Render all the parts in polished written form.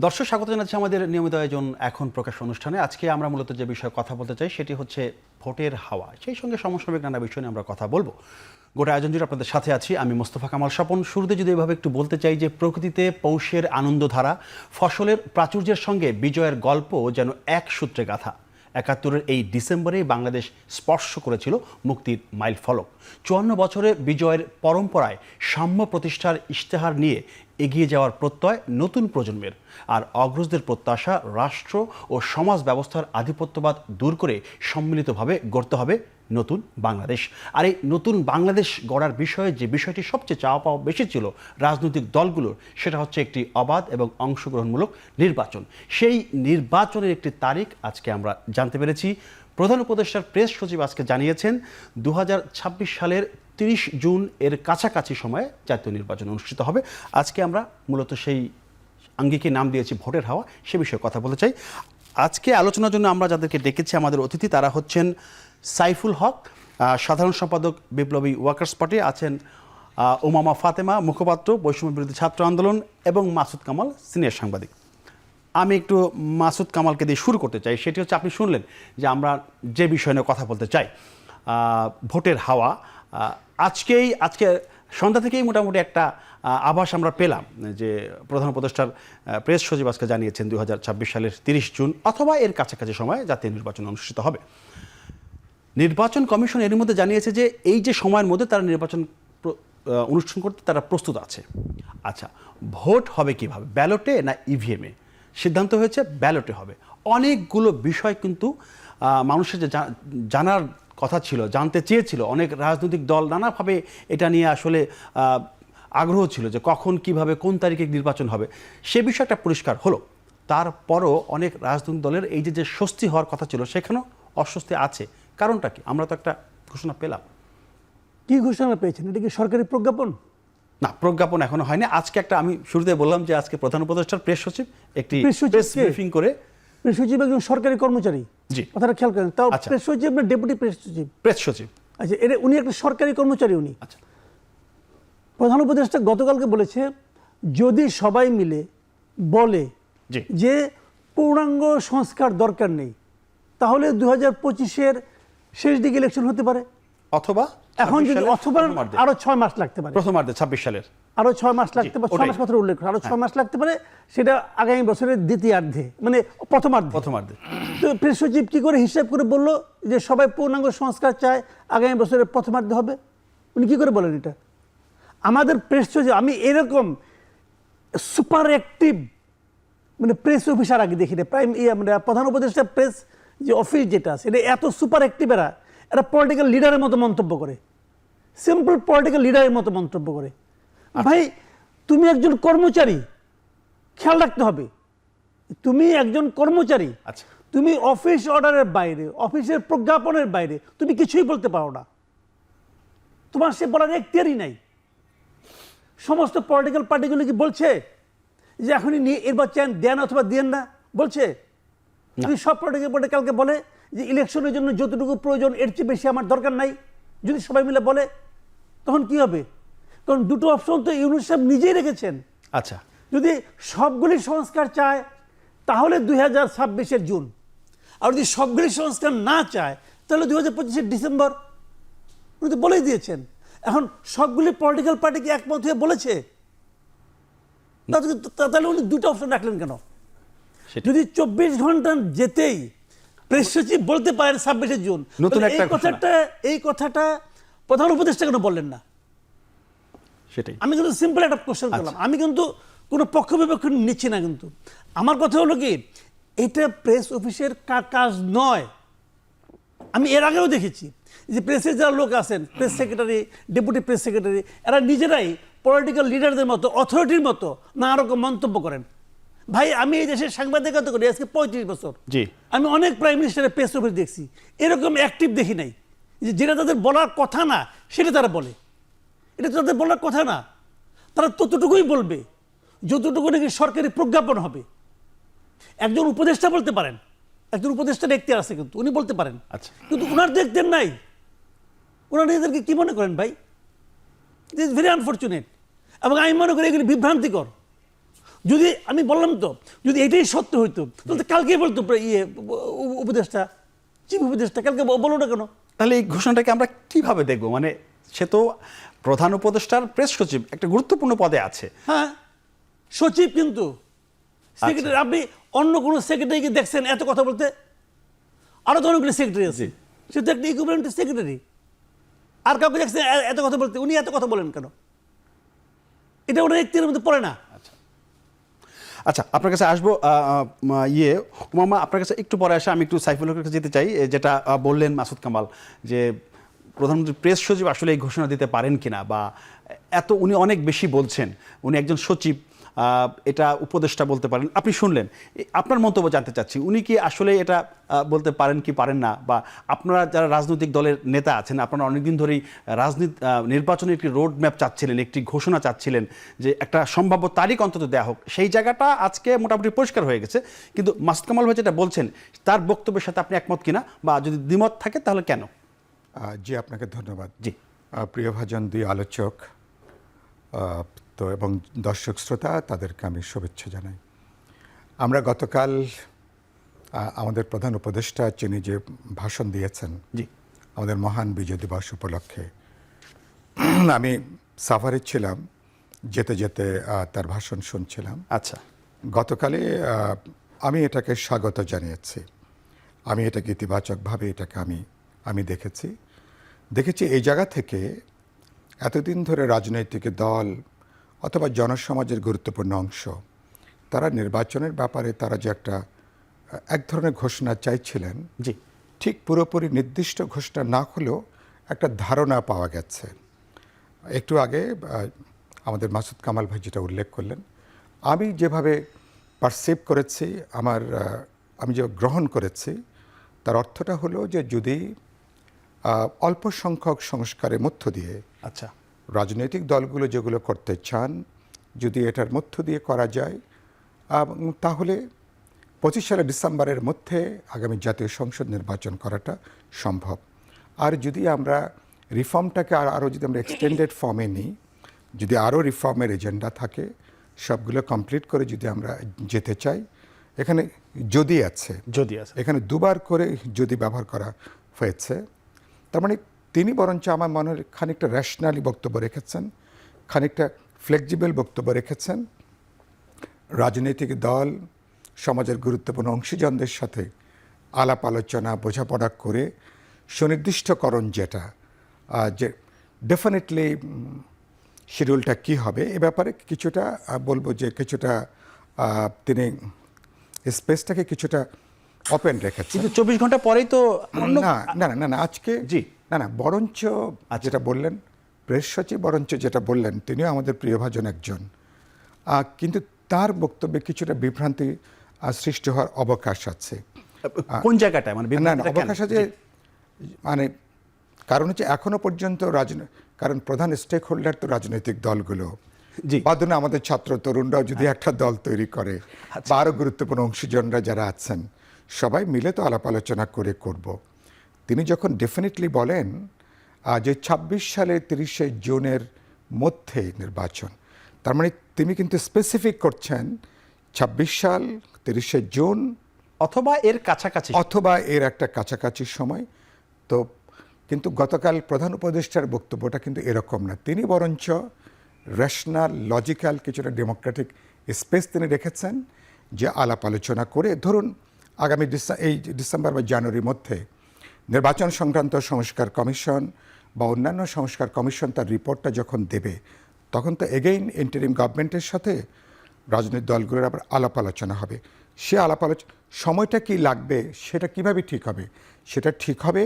দর্শক স্বাগত জানাচ্ছি আমাদের নিয়মিত আয়োজন এখন প্রকাশ অনুষ্ঠানে। আজকে আমরা মূলত যে বিষয়ে কথা বলতে চাই সেটি হচ্ছে ভোটের হাওয়া, সেই সঙ্গে সমসাময়িক নানা বিষয় নিয়ে আমরা কথা বলবো। গোটা আয়োজন জুড়ে আপনাদের সাথে আছি আমি মোস্তফা কামাল স্বপন। শুরুতে যদি এভাবে একটু বলতে চাই যে প্রকৃতিতে পৌষের আনন্দধারা, ফসলের প্রাচুর্যের সঙ্গে বিজয়ের গল্প যেন এক সূত্রে গাথা। ৭১-এর এই ডিসেম্বরেই বাংলাদেশ স্পর্শ করেছিল মুক্তির মাইল ফলক। ৫৪ বছরে বিজয়ের পরম্পরায় সাম্য প্রতিষ্ঠার ইশতেহার নিয়ে এগিয়ে যাওয়ার প্রত্যয় নতুন প্রজন্মের, আর অগ্রজদের প্রত্যাশা রাষ্ট্র ও সমাজ ব্যবস্থার আধিপত্যবাদ দূর করে সম্মিলিতভাবে গড়তে হবে নতুন বাংলাদেশ। আর এই নতুন বাংলাদেশ গড়ার বিষয়ে যে বিষয়টি সবচেয়ে চাওয়া পাওয়া বেশি ছিল রাজনৈতিক দলগুলোর, সেটা হচ্ছে একটি অবাধ এবং অংশগ্রহণমূলক নির্বাচন। সেই নির্বাচনের একটি তারিখ আজকে আমরা জানতে পেরেছি। প্রধান উপদেষ্টার প্রেস সচিব আজকে জানিয়েছেন ২০২৬ সালের ৩০ জুন এর কাছাকাছি সময়ে জাতীয় নির্বাচন অনুষ্ঠিত হবে। আজকে আমরা মূলত সেই আঙ্গিকে নাম দিয়েছি ভোটের হাওয়া, সে বিষয়ে কথা বলতে চাই। আজকে আলোচনার জন্য আমরা যাদেরকে ডেকেছি আমাদের অতিথি, তারা হচ্ছেন সাইফুল হক, সাধারণ সম্পাদক বিপ্লবী ওয়ার্কার্স পার্টি, আছেন উমামা ফাতেমা, মুখপাত্র বৈষম্য বিরোধী ছাত্র আন্দোলন, এবং মাসুদ কামাল, সিনিয়র সাংবাদিক। আমি একটু মাসুদ কামালকে দিয়ে শুরু করতে চাই। সেটি হচ্ছে, আপনি শুনলেন যে আমরা যে বিষয় নিয়ে কথা বলতে চাই, ভোটের হাওয়া। আজকে সন্ধ্যা থেকেই মোটামুটি একটা আভাস আমরা পেলাম যে প্রধান উপদেষ্টার প্রেস সচিব আজকে জানিয়েছেন ২০২৬ সালের ৩০ জুন অথবা এর কাছাকাছি সময়ে জাতীয় নির্বাচন অনুষ্ঠিত হবে। নির্বাচন কমিশন এর মধ্যে জানিয়েছে যে এই যে সময়ের মধ্যে তারা নির্বাচন অনুষ্ঠান করতে তারা প্রস্তুত আছে। আচ্ছা, ভোট হবে কিভাবে, ব্যালটে না ইভিএমে? সিদ্ধান্ত হয়েছে ব্যালটে হবে। অনেকগুলো বিষয় কিন্তু মানুষের যে জানার কথা ছিল, জানতে চেয়েছিল, অনেক রাজনৈতিক দল নানাভাবে এটা নিয়ে আসলে আগ্রহ ছিল যে কখন কিভাবে কোন তারিখে নির্বাচন হবে, সে বিষয়টা পরিষ্কার হলো। তারপরও অনেক রাজনৈতিক দলের এই যে স্বস্তি হওয়ার কথা ছিল সেখানেও অস্বস্তি আছে। কারণটা কি? আমরা তো একটা ঘোষণা পেলাম। কি ঘোষণা পেয়েছেন? এটা কি সরকারি প্রজ্ঞাপন? না, প্রজ্ঞাপন এখনো হয়নি। আজকে একটা, আমি শুরুতে বললাম যে আজকে প্রধান উপদেষ্টার প্রেস সচিব একটি প্রেস ব্রিফিং করে। প্রেস সচিব একজন সরকারি কর্মচারী, জি, কথাটা খেয়াল করেন। তাও প্রেস সচিব না ডেপুটি প্রেস সচিব? প্রেস সচিব। আচ্ছা, এটা উনি একটা সরকারি কর্মচারী। উনি, আচ্ছা, প্রধান উপদেষ্টা গতকালকে বলেছে যদি সবাই মিলে বলে যে পূর্ণাঙ্গ সংস্কার দরকার নেই, তাহলে ২০২৫-এর শেষ দিকে ইলেকশন হতে পারে, অথবা এখন যদি অথবা আরো ৬ মাস লাগতে পারে, প্রথমার্ধে ২৬ সালের আরো ৬ মাস লাগতে পারে, ৬ মাস কথা উল্লেখ করে আরো ৬ মাস লাগতে পারে, সেটা আগামী বছরের দ্বিতীয়ার্ধে, মানে প্রথমার্ধে। তো প্রেস সচিব কি করে হিসাব করে বললো যে সবাই পূর্ণাঙ্গ সংস্কার চায়, আগামী বছরের প্রথমার্ধে হবে? উনি কি করে বলেন এটা? আমাদের প্রেস সচিব, আমি এরকম সুপার অ্যাক্টিভ মানে প্রেস অফিসার আগে দেখিনি। মানে প্রধান উপদেষ্টা প্রেস যে অফিস যেটা আছে, এটা এত সুপার অ্যাক্টিভ, এরা পলিটিক্যাল লিডারের মতো মন্তব্য করে, সিম্পল পলিটিক্যাল লিডারের মতো মন্তব্য করে। ভাই, তুমি একজন কর্মচারী, খেয়াল রাখতে হবে, তুমি একজন কর্মচারী। আচ্ছা, তুমি অফিস অর্ডারের বাইরে, অফিসের প্রজ্ঞাপনের বাইরে তুমি কিছুই বলতে পারো না, তোমার সে বলার এখতিয়ারই নাই। সমস্ত পলিটিক্যাল পার্টিগুলো কি বলছে যে এখনই নির্বাচন দেন অথবা দেন না? বলছে? যদি সব পলিটিক্যাল পার্টি কালকে বলে যে ইলেকশনের জন্য যতটুকু প্রয়োজন এর চেয়ে বেশি আমার দরকার নাই, যদি সবাই মিলে বলে, তখন কি হবে? কারণ দুটো অপশন তো ইউনূস সাহেব নিজেই রেখেছেন। আচ্ছা, যদি সবগুলি সংস্কার চায় তাহলে ২০২৬-এর জুন, আর যদি সবগুলি সংস্কার না চায় তাহলে ২০২৫-এর ডিসেম্বর। উনি তো বলেই দিয়েছেন। এখন সবগুলি পলিটিক্যাল পার্টি কি একমত হয়ে বলেছে? তাহলে উনি দুটো অপশন রাখলেন কেন? যদি ২৪ ঘন্টা যেতেই প্রেস সচিব বলতে পারেন ২৬শে জুন, এই কথাটা প্রধান উপদেষ্টা কেন বললেন না? সেটাই আমি কিন্তু সিম্পল একটা কোশ্চেন করলাম। আমি কিন্তু কোনো পক্ষ বিপক্ষ নিচ্ছি না, কিন্তু আমার কথা হলো কি, এটা প্রেস অফিসের কাজ নয়। আমি এর আগেও দেখেছি যে প্রেসের যারা লোক আছেন, press secretary, deputy press secretary, এরা নিজেরাই পলিটিক্যাল লিডারদের মতো, অথরিটির মতো নানা রকম মন্তব্য করেন। ভাই, আমি এই দেশের সাংবাদিকতা করি আজকে ৩৫ বছর। আমি অনেক প্রাইম মিনিস্টারের প্রেস অফিস দেখছি, এরকম অ্যাক্টিভ দেখি নাই যে যেটা তাদের বলার কথা না সেটা তারা বলে। এটা তাদের বলার কথা না, তারা ততটুকুই বলবে যতটুকু নাকি সরকারি প্রজ্ঞাপন হবে। একজন উপদেষ্টা বলতে পারেন, একজন উপদেষ্টার এখতিয়ার আছে, কিন্তু উনি বলতে পারেন। আচ্ছা, কিন্তু ওনার তো এখতিয়ার নাই। ওনারা নিজেদেরকে কি মনে করেন ভাই? This is very unfortunate. এবং আমি মনে করি এগুলি বিভ্রান্তিকর। যদি আমি বললাম তো, যদি এটাই সত্য হইতো তাহলে তো কালকেই বলতো উপদেষ্টা, চিফ উপদেষ্টা কালকে বলো না কেন? তাহলে এই ঘোষণাটাকে আমরা কিভাবে দেখবো? মানে সে তো প্রধান উপদেষ্টার প্রেস সচিব, একটা গুরুত্বপূর্ণ পদে আছে। হ্যাঁ, সচিব, কিন্তু সেক্রেটারি। আপনি অন্য কোনো সেক্রেটারিকে দেখছেন এত কথা বলতে? আরো তো অনেকগুলো সেক্রেটারি আছে, সে তো একটা ইকুইভ্যালেন্ট সেক্রেটারি। আর কাউকে দেখছেন এত কথা বলতে? উনি এত কথা বলেন কেন? এটা ওনার একটির মধ্যে পড়ে না। আচ্ছা, আপনার কাছে আসবো। উমামা, আপনার কাছে একটু পরে আসে আমি একটু সাইফুলের কাছে যেতে চাই। যেটা বললেন মাসুদ কামাল, যে প্রধানমন্ত্রী প্রেস সচিব আসলে এই ঘোষণা দিতে পারেন কিনা, বা উনি অনেক বেশি বলছেন, উনি একজন সচিব, এটা উপদেষ্টা বলতে পারেন। আপনি শুনলেন, আপনার মন্তব্য জানতে চাচ্ছি, উনি কি আসলে এটা বলতে পারেন কি পারেন না? বা আপনারা যারা রাজনৈতিক দলের নেতা আছেন, আপনারা অনেকদিন ধরেই নির্বাচনের একটি রোড ম্যাপ চাচ্ছিলেন, একটি ঘোষণা চাচ্ছিলেন, যে একটা সম্ভাব্য তারিখ অন্তত দেওয়া হোক। সেই জায়গাটা আজকে মোটামুটি পরিষ্কার হয়ে গেছে। কিন্তু মাসুদ কামাল ভাই যেটা বলছেন, তার বক্তব্যের সাথে আপনি একমত কিনা, বা যদি দ্বিমত থাকে তাহলে কেন? জি, আপনাকে ধন্যবাদ। জি, প্রিয় ভাজন, দুই আলোচক তো এবং দর্শক শ্রোতা, তাদেরকে আমি শুভেচ্ছা জানাই। আমরা গতকাল আমাদের প্রধান উপদেষ্টা যিনি যে ভাষণ দিয়েছেন জি, আমাদের মহান বিজয় দিবস উপলক্ষে, আমি সাফারে ছিলাম, যেতে যেতে তার ভাষণ শুনছিলাম। আচ্ছা, গতকালে আমি এটাকে স্বাগত জানিয়েছি। আমি এটাকে ইতিবাচকভাবে এটাকে আমি দেখেছি এই জায়গা থেকে এতদিন ধরে রাজনৈতিক দল অথবা জনসমাজের গুরুত্বপূর্ণ অংশ, তারা নির্বাচনের ব্যাপারে তারা যে এক ধরনের ঘোষণা চাইছিলেন, জি, ঠিক পুরোপুরি নির্দিষ্ট ঘোষণা না হলেও একটা ধারণা পাওয়া গেছে। একটু আগে আমাদের মাসুদ কামাল ভাই যেটা উল্লেখ করলেন, আমি যেভাবে পারসিভ করেছি, আমি যে গ্রহণ করেছি, তার অর্থটা হলো যে যদি অল্প সংখ্যক সংস্কারের মধ্য দিয়ে আচ্ছা, রাজনৈতিক দলগুলো যেগুলো করতে চান, যদি এটার মধ্য দিয়ে করা যায়, তাহলে 25 সালে ডিসেম্বরের মধ্যে আগামী জাতীয় সংসদ নির্বাচন করাটা সম্ভব। আর যদি আমরা রিফর্মটাকে আরও যদি আমরা এক্সটেন্ডেড ফর্মে নিই, যদি আরও রিফর্মের এজেন্ডা থাকে, সবগুলো কমপ্লিট করে যদি আমরা যেতে চাই, এখানে যদি আছে, এখানে দুবার করে যদি ব্যবহার করা হয়েছে, তার মানে তিনি বরঞ্চ আমার মনে হয় খানিকটা রেশনালি বক্তব্য রেখেছেন, খানিকটা ফ্লেক্সিবল বক্তব্য রেখেছেন। রাজনৈতিক দল, সমাজের গুরুত্বপূর্ণ অংশীজনদের সাথে আলাপ আলোচনা বোঝাপড়া করে সুনির্দিষ্টকরণ যেটা, যে ডেফিনেটলি শিডিউলটা কী হবে এ ব্যাপারে কিছুটা বলবো যে কিছুটা তিনি স্পেসটাকে কিছুটা ওপেন রেখেছেন। কিন্তু 24 ঘন্টা পরেই তো না আজকে জি, না বরঞ্চ যেটা বললেন প্রেস সচিব, বরঞ্চ যেটা বললেন, তিনিও আমাদের প্রিয়ভাজন একজন, কিন্তু তার বক্তব্যে কিছুটা বিভ্রান্তি সৃষ্টি হওয়ার অবকাশ আছে। কোন জায়গাটায়? মানে অবকাশ আছে, মানে কারণ হচ্ছে এখনো পর্যন্ত কারণ প্রধান স্টেক হোল্ডার তো রাজনৈতিক দলগুলো, বাদনে আমাদের ছাত্র তরুণরাও যদি একটা দল তৈরি করে, বা আরও গুরুত্বপূর্ণ অংশীজনরা যারা আছেন, সবাই মিলে তো আলাপ আলোচনা করে করব। তিনি যখন ডেফিনেটলি বলেন যে 26 সালে 30শে জুনের মধ্যে নির্বাচন, তার মানে তিনি কিন্তু স্পেসিফিক করছেন 26 সাল 30শে জুন অথবা এর কাছাকাছি, অথবা এর একটা কাছাকাছি সময়। তো কিন্তু গতকাল প্রধান উপদেষ্টার বক্তব্যটা কিন্তু এরকম না, তিনি বরঞ্চ রেশনাল, লজিক্যাল, কিছুটা ডেমোক্রেটিক স্পেস তিনি রেখেছেন, যে আলাপ আলোচনা করে ধরুন আগামী এই ডিসেম্বর বা জানুয়ারির মধ্যে নির্বাচন সংক্রান্ত সংস্কার কমিশন বা অন্যান্য সংস্কার কমিশন তার রিপোর্টটা যখন দেবে, তখন তো এগেইন ইন্টারিম গভর্নমেন্টের সাথে রাজনৈতিক দলগুলোর আবার আলাপ আলোচনা হবে। সে আলাপ আলোচনা সময়টা কি লাগবে, সেটা কিভাবে ঠিক হবে, সেটা ঠিক হবে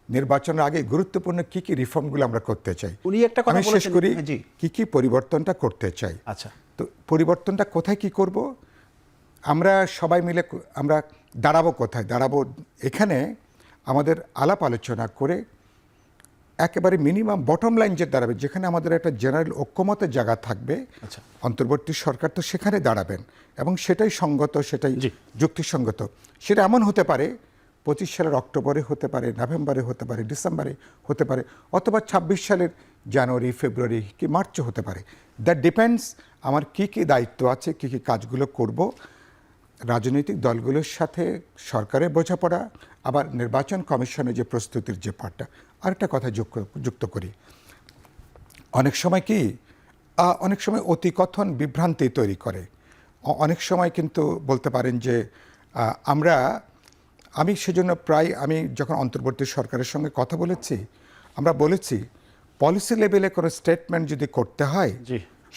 নির্বাচনের আগে গুরুত্বপূর্ণ কি কি রিফর্মগুলো আমরা করতে চাই। উনি একটা কথা শেষ করি, কি পরিবর্তনটা করতে চাই। আচ্ছা, তো পরিবর্তনটা কোথায় কি করব, আমরা সবাই মিলে আমরা দাঁড়াবো কোথায়? দাঁড়াবো এখানে আমাদের আলাপ আলোচনা করে একেবারে মিনিমাম বটম লাইন যে দাঁড়াবে, যেখানে আমাদের একটা জেনারেল ঐক্যমতের জায়গা থাকবে। আচ্ছা, অন্তর্বর্তী সরকার তো সেখানে দাঁড়াবেন এবং সেটাই সঙ্গত, সেটাই যুক্তিসঙ্গত। সেটা এমন হতে পারে 25 সালের অক্টোবরে হতে পারে, নভেম্বরে হতে পারে, ডিসেম্বরে হতে পারে, অথবা 26 সালের জানুয়ারি, ফেব্রুয়ারি কি মার্চে হতে পারে। দ্যাট ডিপেন্ডস আমার কি কি দায়িত্ব আছে, কি কি কাজগুলো করব, রাজনৈতিক দলগুলোর সাথে সরকারের বোঝাপড়া, আবার নির্বাচন কমিশনের যে প্রস্তুতির যে পার্টটা। আরেকটা কথা যুক্ত করি, অনেক সময় কি অনেক সময় অতিকথন বিভ্রান্তি তৈরি করে। অনেক সময় কিন্তু বলতে পারেন যে আমি সেজন্য প্রায় আমি যখন অন্তর্বর্তী সরকারের সঙ্গে কথা বলেছি, আমরা বলেছি পলিসি লেভেলে কোনো স্টেটমেন্ট যদি করতে হয়,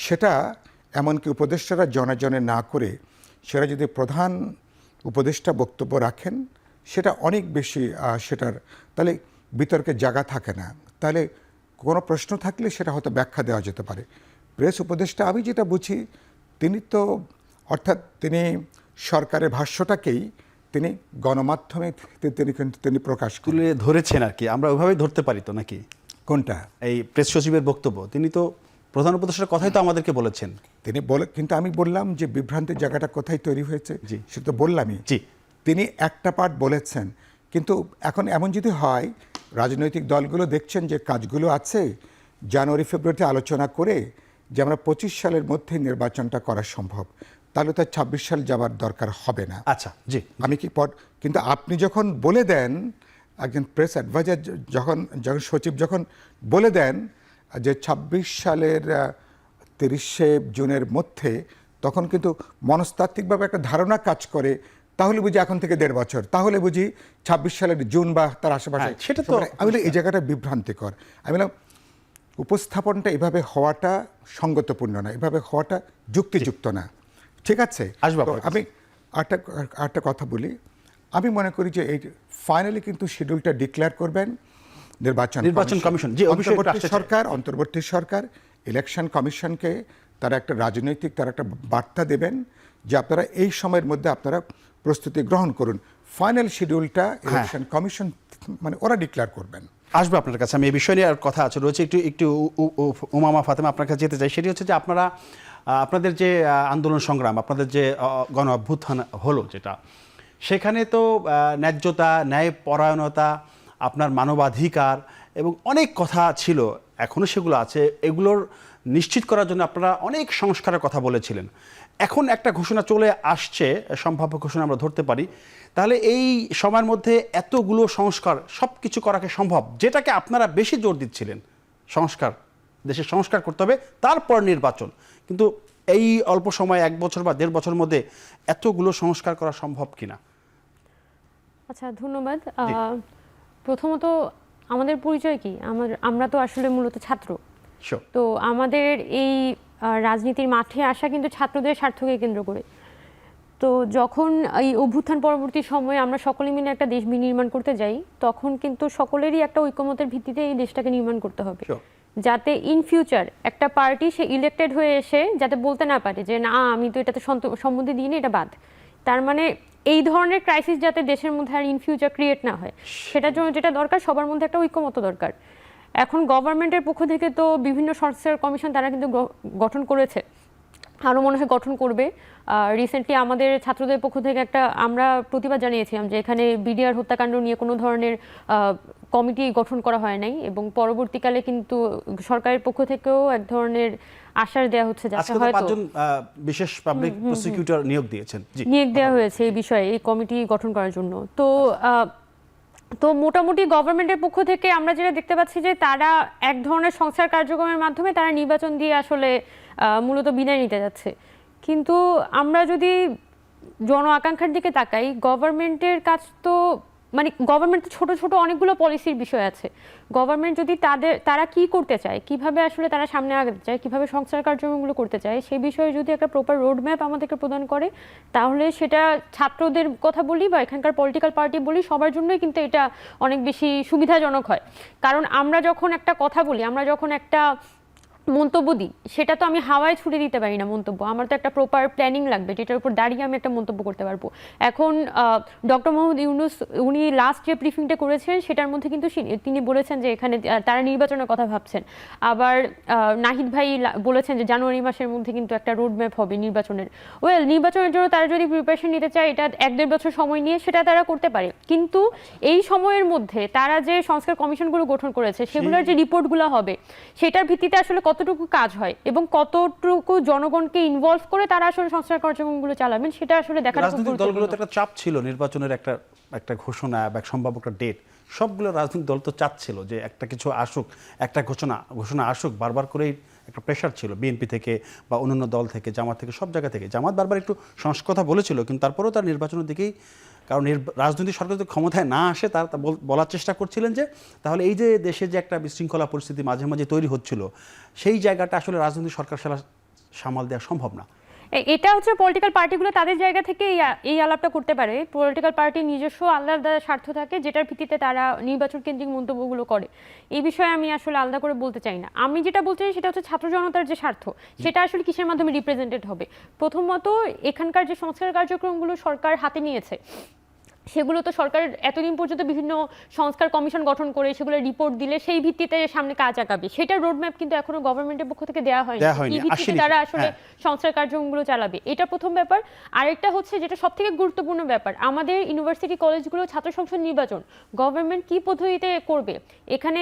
সেটা এমনকি উপদেষ্টারা জনে জনে না করে সেটা যদি প্রধান উপদেষ্টা বক্তব্য রাখেন, সেটা অনেক বেশি সেটার তাহলে বিতর্কের জায়গা থাকে না। তাহলে কোনো প্রশ্ন থাকলে সেটা হয়তো ব্যাখ্যা দেওয়া যেতে পারে। প্রেস উপদেষ্টা আমি যেটা বুঝি, তিনি তো অর্থাৎ তিনি সরকারের ভাষ্যটাকেই তিনি গণমাধ্যমে তিনি প্রকাশ তুলে ধরেছেন আর কি, আমরা ওইভাবেই ধরতে পারি তো নাকি? কোনটা? এই প্রেস সচিবের বক্তব্য, তিনি তো প্রধান উপদেষ্টার কথাই তো আমাদেরকে বলেছেন। তিনি কিন্তু আমি বললাম যে বিভ্রান্তির জায়গাটা কোথায় তৈরি হয়েছে, সেটা তো বললামই। তিনি একটা পার্ট বলেছেন, কিন্তু এখন এমন যদি হয় রাজনৈতিক দলগুলো দেখছেন যে কাজগুলো আছে, জানুয়ারি ফেব্রুয়ারিতে আলোচনা করে যে আমরা 25 সালের মধ্যে নির্বাচনটা করা সম্ভব, তাহলে তো 26 সাল যাবার দরকার হবে না। আচ্ছা, জি, আমি কি কিন্তু আপনি যখন বলে দেন, একজন প্রেস অ্যাডভাইজার যখন সচিব যখন বলে দেন যে 26 সালের 30শে জুনের মধ্যে, তখন কিন্তু মনস্তাত্ত্বিকভাবে একটা ধারণা কাজ করে, তাহলে বুঝি এখন থেকে 1.5 বছর, তাহলে বুঝি 26 সালের জুন বা তার আশেপাশে। সেটা তো আমি এই জায়গাটা বিভ্রান্তিকর। আমি বললাম উপস্থাপনটা এভাবে হওয়াটা সঙ্গতপূর্ণ না, এভাবে হওয়াটা যুক্তিযুক্ত না। ঠিক আছে, আমি আরেকটা কথা বলি। আমি মনে করি যে এই ফাইনালি কিন্তু শিডিউলটা ডিক্লেয়ার করবেন নির্বাচন কমিশন, যে অন্তর্বর্তী সরকার ইলেকশন কমিশনকে তারা একটা রাজনৈতিক তারা একটা বার্তা দেবেন যে আপনারা এই সময়ের মধ্যে আপনারা প্রস্তুতি গ্রহণ করুন। ফাইনাল শিডিউলটা ইলেকশন কমিশন মানে ওরা ডিক্লেয়ার করবেন। আসবে আপনার কাছে, আমি এই বিষয় নিয়ে আর কথা আছে রয়েছে। একটু উমামা ফাতেমা আপনার কাছে যেতে চাই। সেটি হচ্ছে যে আপনাদের যে আন্দোলন সংগ্রাম, আপনাদের যে গণ অভ্যুত্থান হলো, যেটা সেখানে তো ন্যায্যতা, ন্যায়পরায়ণতা, আপনার মানবাধিকার এবং অনেক কথা ছিল, এখনও সেগুলো আছে। এগুলোর নিশ্চিত করার জন্য আপনারা অনেক সংস্কারের কথা বলেছিলেন। এখন একটা ঘোষণা চলে আসছে, সম্ভাব্য ঘোষণা আমরা ধরতে পারি। তাহলে এই সময়ের মধ্যে এতগুলো সংস্কার সব কিছু করাকে সম্ভব, যেটাকে আপনারা বেশি জোর দিচ্ছিলেন, সংস্কার, দেশের সংস্কার করতে হবে, তারপর নির্বাচন, কিন্তু এই অল্প সময় 1 বছর বা 1.5 বছরের মধ্যে এতগুলো সংস্কার করা সম্ভব কিনা? আচ্ছা, ধন্যবাদ। প্রথমত আমাদের পরিচয় কি? আমরা তো আসলে মূলত ছাত্র। তো আমাদের এই রাজনীতির মাঠে আসা কিন্তু ছাত্রদের স্বার্থকে কেন্দ্র করে। তো যখন এই অভ্যুত্থান পরবর্তী সময়ে আমরা সকলে মিলে একটা দেশ বিনির্মাণ করতে যাই, তখন কিন্তু সকলেরই একটা ঐকমত্যের ভিত্তিতে এই দেশটাকে নির্মাণ করতে হবে, যাতে ইন ফিউচার একটা পার্টি সে ইলেক্টেড হয়ে এসে যাতে বলতে না পারে যে না, আমি তো এটাতে সম্মতি দিইনি, এটা বাদ। তার মানে এই ধরনের ক্রাইসিস যাতে দেশের মধ্যে আর ইন ফিউচার ক্রিয়েট না হয়, সেটার জন্য যেটা দরকার, সবার মধ্যে একটা ঐকমত্য দরকার। এখন গভর্নমেন্টের পক্ষ থেকে তো বিভিন্ন সংস্কার কমিশন তারা কিন্তু গঠন করেছে, আরও মনে হয় গঠন করবে। রিসেন্টলি আমাদের ছাত্রদের পক্ষ থেকে আমরা প্রতিবাদ জানিয়েছিলাম যে এখানে বিডিআর হত্যাকাণ্ড নিয়ে কোনো ধরনের কমিটি গঠন করা হয় নাই, এবং পরবর্তীকালে কিন্তু সরকারের পক্ষ থেকেও এক ধরনের আশ্বাস দেওয়া হচ্ছে যাতে হয়তো বিশেষ পাবলিক প্রসিকিউটর নিয়োগ দেওয়া হয়েছে এই বিষয়ে, এই কমিটি গঠন করার জন্য। তো মোটামুটি গভর্নমেন্টের পক্ষ থেকে আমরা যেটা দেখতে পাচ্ছি যে তারা এক ধরনের সংস্কার কার্যক্রমের মাধ্যমে তারা নির্বাচন দিয়ে আসলে মূলত বিদায় নিতে যাচ্ছে। কিন্তু আমরা যদি জন আকাঙ্ক্ষার দিকে তাকাই, গভর্নমেন্টের কাজ তো মানে গভর্নমেন্ট ছোট ছোট অনেকগুলো পলিসির বিষয় আছে। গভর্নমেন্ট যদি তারা কি করতে চায়, কিভাবে আসলে তারা সামনে আগাতে চায়, কিভাবে সংস্কার কার্যক্রমগুলো করতে চায়, সেই বিষয়ে যদি একটা প্রপার রোডম্যাপ আমাদেরকে প্রদান করে, তাহলে সেটা ছাত্রদের কথা বলি বা এখানকার পলিটিক্যাল পার্টি বলি, সবার জন্যই কিন্তু এটা অনেক বেশি সুবিধাজনক হয়। কারণ আমরা যখন একটা কথা বলি, আমরা যখন একটা মন্তব্য দিই সেটা তো আমি হাওয়ায় ছুড়ে দিতে পারি না মন্তব্য, আমার তো একটা প্রপার প্ল্যানিং লাগবে যেটার উপর দাঁড়িয়ে আমি একটা মন্তব্য করতে পারবো। এখন ডক্টর মোহাম্মদ ইউনূস উনি লাস্ট যে ব্রিফিংটা করেছেন সেটার মধ্যে কিন্তু তিনি বলেছেন যে এখানে তারা নির্বাচনের কথা ভাবছেন। আবার নাহিদ ভাই বলেছেন যে জানুয়ারি মাসের মধ্যে কিন্তু একটা রোড ম্যাপ হবে নির্বাচনের। নির্বাচনের জন্য তারা যদি প্রিপারেশন নিতে চায় এটা 1-1.5 বছর সময় নিয়ে সেটা তারা করতে পারে, কিন্তু এই সময়ের মধ্যে তারা যে সংস্কার কমিশনগুলো গঠন করেছে সেগুলোর যে রিপোর্টগুলো হবে সেটার ভিত্তিতে আসলে কতটুকু কাজ হয় এবং কতটুকু জনগণকে ইনভলভ করে তারা আসলে সংস্কার কার্যক্রমগুলো চালাবেন সেটা আসলে দেখার খুব রাজনৈতিক গুরুত্বপূর্ণ। দলগুলোতে একটা চাপ ছিল নির্বাচনের একটা ঘোষণা বা সম্ভাব্য একটা ডেট, সবগুলো রাজনৈতিক দল তো চাচ্ছিল যে একটা কিছু আসুক, একটা ঘোষণা আসুক, বারবার করেই একটা প্রেশার ছিল বিএনপি থেকে বা অন্যান্য দল থেকে, জামাত থেকে, সব জায়গা থেকে। জামাত বারবার একটু সংস্কার কথা বলেছিল, কিন্তু তারপরেও তার নির্বাচনের দিকেই, কারণ রাজনৈতিক সরকার যদি ক্ষমতায় না আসে তার বলার চেষ্টা করছিলেন যে তাহলে এই যে দেশে যে একটা বিশৃঙ্খলা পরিস্থিতি মাঝে মাঝে তৈরি হচ্ছিল সেই জায়গাটা আসলে রাজনৈতিক সরকার সামাল দেওয়া সম্ভব না। এটা হচ্ছে পলিটিক্যাল পার্টিগুলো তাদের জায়গা থেকে এই আলাপটা করতে পারে। পলিটিক্যাল পার্টির নিজস্ব আলাদা স্বার্থ থাকে যেটার ভিত্তিতে তারা নির্বাচন কেন্দ্রিক মন্তব্যগুলো করে। এই বিষয়ে আমি আসলে আলাদা করে বলতে চাই না। আমি যেটা বলতে চাই সেটা হচ্ছে ছাত্র জনতার যে স্বার্থ সেটা আসলে কিসের মাধ্যমে রিপ্রেজেন্টেড হবে। প্রথমত এখানকার যে সংস্কার কার্যক্রমগুলো সরকার হাতে নিয়েছে সেগুলো তো সরকার এতদিন পর্যন্ত বিভিন্ন সংস্কার কমিশন গঠন করে সেগুলো রিপোর্ট দিলে সেই ভিত্তিতে সামনে কাজ আগাবে, সেটার রোডম্যাপ কিন্তু এখনো গভর্নমেন্টের পক্ষ থেকে দেওয়া হয়নি। এই ভিত্তিতে তারা আসলে সংস্কার কার্যক্রমগুলো চালাবে, এটা প্রথম ব্যাপার। আরেকটা হচ্ছে যেটা সবথেকে গুরুত্বপূর্ণ ব্যাপার, আমাদের ইউনিভার্সিটি কলেজগুলো ছাত্র সংসদ নির্বাচন গভর্নমেন্ট কি পদ্ধতিতে করবে। এখানে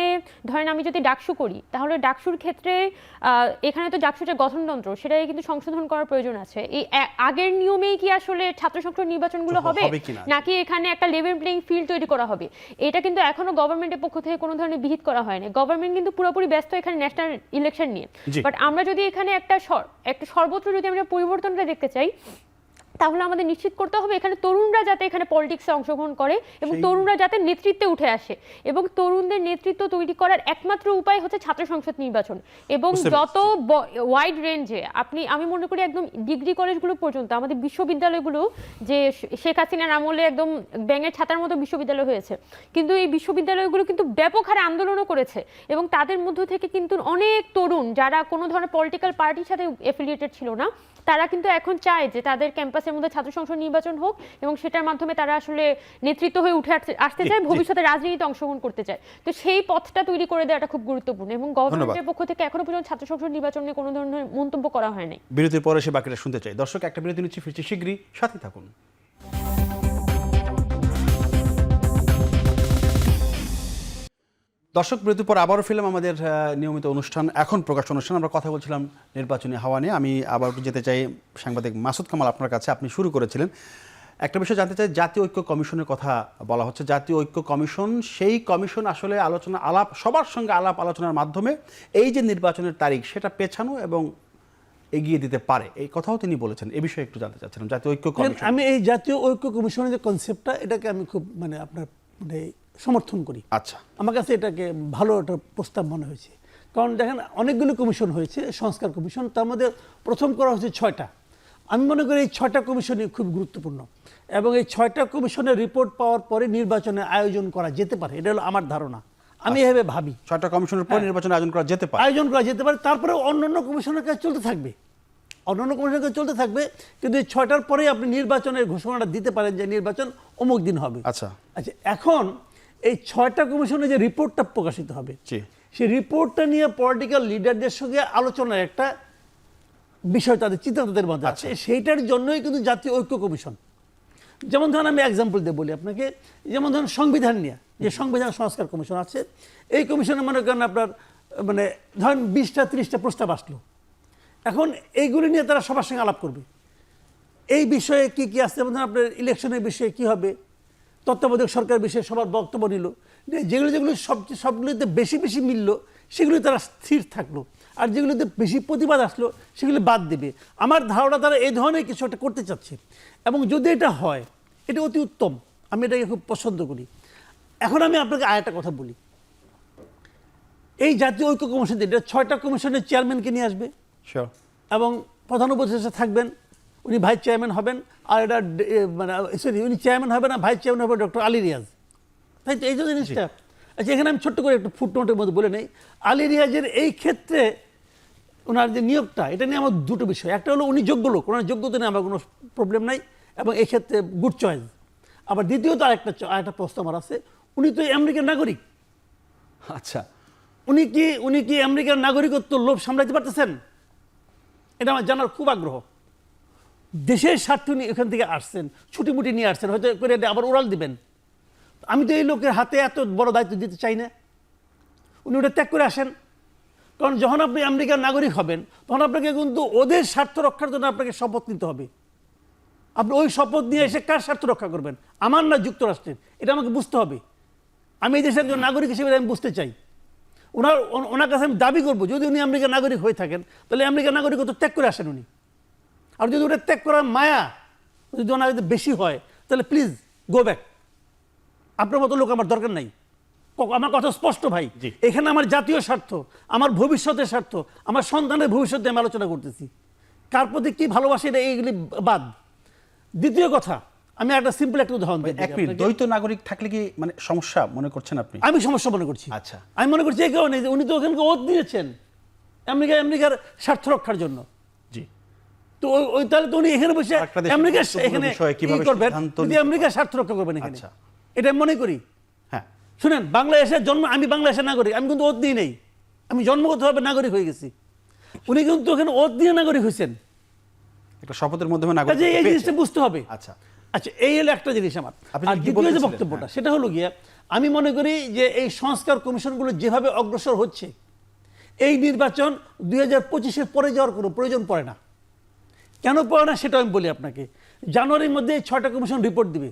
ধরেন আমি যদি ডাকসু করি তাহলে ডাকসুর ক্ষেত্রে এখানে তো ডাকসুর যে গঠনতন্ত্র সেটাই কিন্তু সংশোধন করার প্রয়োজন আছে। এই আগের নিয়মেই কি আসলে ছাত্র সংসদ নির্বাচনগুলো হবে নাকি এখানে একটা লেভেল প্লেইং ফিল্ড তৈরি করা হবে, এটা কিন্তু এখনো গভর্নমেন্টের পক্ষ থেকে কোনো ধরনের বিহিত করা হয়নি। গভর্নমেন্ট কিন্তু পুরোপুরি ব্যস্ত এখানে ন্যাশনাল ইলেকশন নিয়ে। বাট আমরা যদি এখানে একটা সর্বত্র যদি আমরা পরিবর্তনটা দেখতে চাই তাহলে আমাদের নিশ্চিত করতে হবে এখানে তরুণরা যাতে এখানে পলিটিক্সে অংশগ্রহণ করে এবং তরুণরা যাতে নেতৃত্বে উঠে আসে, এবং তরুণদের নেতৃত্ব তৈরি করার একমাত্র উপায় হচ্ছে ছাত্র সংসদ নির্বাচন। এবং যত ওয়াইড রেঞ্জে আমি মনে করি একদম ডিগ্রি কলেজগুলো পর্যন্ত আমাদের বিশ্ববিদ্যালয়গুলো যে শেখ হাসিনার আমলে একদম ব্যাঙের ছাতার মতো বিশ্ববিদ্যালয় হয়েছে, কিন্তু এই বিশ্ববিদ্যালয়গুলো কিন্তু ব্যাপক হারে আন্দোলনও করেছে এবং তাদের মধ্য থেকে কিন্তু অনেক তরুণ যারা কোনো ধরনের পলিটিক্যাল পার্টির সাথে এফিলিয়েটেড ছিল না তারা কিন্তু এখন চায় যে তাদের ক্যাম্পাসের মধ্যে ছাত্র সংসদ নির্বাচন হোক এবং সেটার মাধ্যমে তারা আসলে নেতৃত্ব হয়ে উঠে আসতে চায়, ভবিষ্যতে রাজনীতিতে অংশগ্রহণ করতে চায়। তো সেই পথটা তৈরি করে দেওয়াটা খুব গুরুত্বপূর্ণ এবং গভর্নমেন্টের পক্ষ থেকে এখনো পর্যন্ত ছাত্র সংসদ নির্বাচন নিয়ে কোনো ধরনের মন্তব্য করা হয়নি। বিরতির পরে সে বাকিটা শুনতে চাই। দর্শক, একটা বিরতি নিচ্ছি, ফিরছি শীঘ্রই, সাথে থাকুন। দর্শক, বিরতির পর আবারও ফিল্ম আমাদের নিয়মিত অনুষ্ঠান এখন প্রকাশ অনুষ্ঠান। আমরা কথা বলছিলাম নির্বাচনী হাওয়া নিয়ে। আমি আবার যেতে চাই সাংবাদিক মাসুদ কামাল আপনার কাছে। আপনি শুরু করেছিলেন, একটা বিষয় জানতে চাই, জাতীয় ঐক্য কমিশনের কথা বলা হচ্ছে। জাতীয় ঐক্য কমিশন, সেই কমিশন আসলে সবার সঙ্গে আলোচনার মাধ্যমে এই যে নির্বাচনের তারিখ সেটা পেছানো এবং এগিয়ে দিতে পারে, এই কথাও তিনি বলেছেন। এই বিষয়ে একটু জানতে চাচ্ছিলাম জাতীয় ঐক্য কমিশন। আমি এই জাতীয় ঐক্য কমিশনের যে কনসেপ্টটা এটাকে আমি খুব আপনার সমর্থন করি। আচ্ছা, আমার কাছে এটাকে ভালো একটা প্রস্তাব মনে হয়েছে। কারণ দেখেন অনেকগুলো কমিশন হয়েছে, সংস্কার কমিশন, তার মধ্যে প্রথম করা হয়েছে 6টা। আমি মনে করি এই 6টা কমিশনই খুব গুরুত্বপূর্ণ এবং এই 6টা কমিশনের রিপোর্ট পাওয়ার পরে নির্বাচনের আয়োজন করা যেতে পারে, এটা হলো আমার ধারণা। আমি এভাবে ভাবি 6টা কমিশনের পর নির্বাচন আয়োজন করা যেতে পারে। তারপরে অন্যান্য কমিশনের কাজ চলতে থাকবে, কিন্তু এই 6টার পরে আপনি নির্বাচনের ঘোষণাটা দিতে পারেন যে নির্বাচন অমুক দিন হবে। আচ্ছা, এখন এই 6টা কমিশনের যে রিপোর্টটা প্রকাশিত হবে সেই রিপোর্টটা নিয়ে পলিটিক্যাল লিডারদের সঙ্গে আলোচনার একটা বিষয় তাদের চিন্তাদের মধ্যে আছে। সেইটার জন্যই কিন্তু জাতীয় ঐক্য কমিশন। যেমন ধরেন আমি এক্সাম্পল দিয়ে বলি আপনাকে, যেমন ধরেন সংবিধান নিয়ে যে সংবিধান সংস্কার কমিশন আছে, এই কমিশনে মনে করেন আপনার ধরেন 20টা 30টা প্রস্তাব আসলো। এখন এইগুলি নিয়ে তারা সবার সঙ্গে আলাপ করবে, এই বিষয়ে কি কি আছে, যেমন ধরেন আপনার ইলেকশনের বিষয়ে কি হবে, তত্ত্বাবধায়ক সরকার বিষয়ে সবার বক্তব্য নিল, যেগুলো সবগুলিতে বেশি মিলল সেগুলি তারা স্থির থাকলো, আর যেগুলোতে বেশি প্রতিবাদ আসলো সেগুলি বাদ দেবে। আমার ধারণা তারা এই ধরনের কিছু একটা করতে চাচ্ছে এবং যদি এটা হয় এটা অতি উত্তম, আমি এটাকে খুব পছন্দ করি। এখন আমি আপনাকে আরেকটা কথা বলি, এই জাতীয় ঐক্য কমিশন 6টা কমিশনের চেয়ারম্যানকে নিয়ে আসবে এবং প্রধান উপদেষ্টা থাকবেন, উনি ভাইস চেয়ারম্যান হবেন, আর এটা উনি চেয়ারম্যান হবেন আর ভাইস চেয়ারম্যান হবে ডক্টর আলী রিয়াজ, তাই তো? এই যে জিনিসটা, আচ্ছা, এখানে আমি ছোট্ট করে একটু ফুটনোটের মধ্যে বলে নেই, আলী রিয়াজের এই ক্ষেত্রে ওনার যে নিয়োগটা, এটা নিয়ে আমার দুটো বিষয়। একটা হলো উনি যোগ্য লোক, ওনার যোগ্যতা নিয়ে আমার কোনো প্রবলেম নাই, এবং এই ক্ষেত্রে গুড চয়েস। আবার দ্বিতীয়ত আরেকটা প্রশ্ন আমার আছে, উনি তো আমেরিকার নাগরিক। আচ্ছা, উনি কি আমেরিকার নাগরিকত্ব লোভ সামলাতে পারতেছেন? এটা আমার জানার খুব আগ্রহ। দেশের স্বার্থ উনি এখান থেকে আসছেন, ছুটিমুটি নিয়ে আসছেন, হয়তো করে আবার উড়াল দিবেন। আমি তো এই লোকের হাতে এত বড় দায়িত্ব দিতে চাই না। উনি ওটা ত্যাগ করে আসেন। কারণ যখন আপনি আমেরিকার নাগরিক হবেন, তখন আপনাকে কিন্তু ওদের স্বার্থ রক্ষার জন্য আপনাকে শপথ নিতে হবে। আপনি ওই শপথ নিয়ে এসে কার স্বার্থ রক্ষা করবেন? আমার না যুক্তরাষ্ট্রের? এটা আমাকে বুঝতে হবে। আমি এই দেশের একজন নাগরিক হিসেবে আমি বুঝতে চাই। ওনার কাছে আমি দাবি করবো, যদি উনি আমেরিকার নাগরিক হয়ে থাকেন, তাহলে আমেরিকার নাগরিকত্ব ত্যাগ করে আসেন উনি। আর যদি ওটা ত্যাগ করার মায়া যদি ওনার বেশি হয়, তাহলে প্লিজ গো ব্যাক। আপনার মতো লোক আমার দরকার নাই। আমার কথা স্পষ্ট ভাই, এখানে আমার জাতীয় স্বার্থ, আমার ভবিষ্যতের স্বার্থ, আমার সন্তানের ভবিষ্যতে আমি আলোচনা করতেছি। কার প্রতি কি ভালোবাসে এটা এইগুলি বাদ। দ্বিতীয় কথা, আমি একটা সিম্পল একটা উদাহরণ দিই। এক মিনিট, দ্বৈত নাগরিক থাকলে কি মানে সমস্যা মনে করছেন আপনি? আমি সমস্যা মনে করছি। আচ্ছা, আমি মনে করছি এই কারণে যে উনি তো ওখানকে ওত দিয়েছেন আমেরিকার স্বার্থ রক্ষার জন্য। জি, তো ওই তাহলে তো উনি এখানে বসে আমেরিকার এখানে কি করবেন, যদি আমেরিকার স্বার্থ রক্ষা করবেন এখানে, এটা আমি মনে করি। হ্যাঁ, শুনেন, বাংলাদেশের জন্ম, আমি বাংলাদেশের নাগরিক, আমি কিন্তু ওত দিই নেই, আমি জন্মগতভাবে নাগরিক হয়ে গেছি। উনি কিন্তু ওখানে ওত দিয়ে নাগরিক হয়েছেন, একটা শপথের মাধ্যমে নাগরিক এই জিনিসটা বুঝতে হবে। আচ্ছা আচ্ছা, এই হলো একটা জিনিস আমার। আর দ্বিতীয় যে বক্তব্যটা, সেটা হলো গিয়ে, আমি মনে করি যে এই সংস্কার কমিশনগুলো যেভাবে অগ্রসর হচ্ছে, এই নির্বাচন 2025-এর পরে যাওয়ার কোনো প্রয়োজন পড়ে না। কেন পড়ে না সেটা আমি বলি আপনাকে। জানুয়ারির মধ্যে 6টা কমিশন রিপোর্ট দিবে,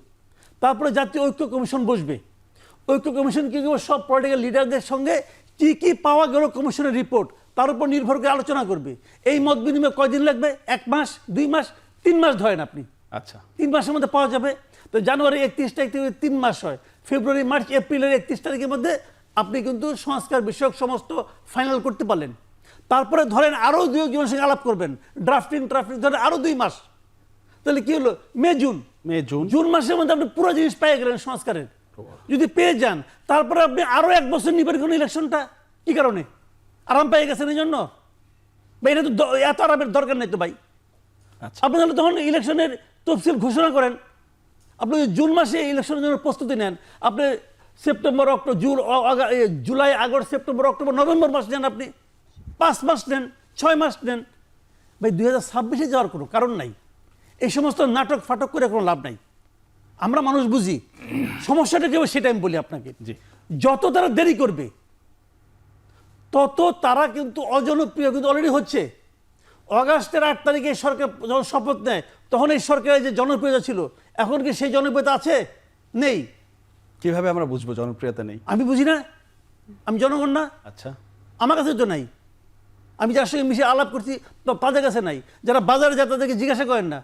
তারপরে জাতীয় ঐক্য কমিশন বসবে। ঐক্য কমিশন কি করবে, সব পলিটিক্যাল লিডারদের সঙ্গে কি কি পাওয়া গেল কমিশনের রিপোর্ট, তার উপর নির্ভর করে আলোচনা করবে। এই মত বিনিময় কয়দিন লাগবে? 1 মাস, 2 মাস, 3 মাস ধরেন আপনি। আচ্ছা, 3 মাসের মধ্যে পাওয়া যাবে। তো জানুয়ারি 31 তারিখ থেকে 3 মাস হয়, ফেব্রুয়ারি, মার্চ, এপ্রিলের 31 তারিখের মধ্যে আপনি কিন্তু সংস্কার বিষয়ক সমস্ত ফাইনাল করতে পারলেন। তারপরে ধরেন আরও 2 জনের সঙ্গে আলাপ করবেন, ড্রাফটিং ধরেন আরও 2 মাস, তাহলে কি হলো? জুন মাসের মধ্যে আপনি পুরো জিনিস পেয়ে গেলেন সংস্কারের। যদি পেয়ে যান, তারপরে আপনি আরো 1 বছর নিবেন কোন ইলেকশনটা। কি কারণে? আরাম পেয়ে গেছেন এই জন্য? ভাই, এটা তো এত আরামের দরকার নেই তো ভাই। আপনি তাহলে তখন ইলেকশনের তফসিল ঘোষণা করেন। আপনি জুন মাসে ইলেকশনের জন্য প্রস্তুতি নেন, আপনি September, October, July, August, September, October, November মাস নেন, আপনি 5 মাস নেন, 6 মাস নেন। ভাই, 2026-এ যাওয়ার কোনো কারণ নাই। এই সমস্ত নাটক ফাটক করে কোনো লাভ নাই। আমরা মানুষ বুঝি, সমস্যাটা কেউ সেটা আমি বলি আপনাকে। যত তারা দেরি করবে, তত তারা কিন্তু অজনপ্রিয় কিন্তু অলরেডি হচ্ছে। অগাস্টের 8 তারিখে সরকার যখন শপথ নেয়, তখন এই সরকারের যে জনপ্রিয়তা ছিল, এখন কি সেই জনপ্রিয়তা আছে? নেই। কিভাবে আমরা বুঝবো জনপ্রিয়তা নেই? আমি বুঝি না, আমি জনগণ না। আচ্ছা, আমার কাছে তো নাই। আমি যার সঙ্গে মিশে আলাপ করছি তাদের কাছে নাই। যারা বাজারে যায় তাদেরকে জিজ্ঞাসা করেন না।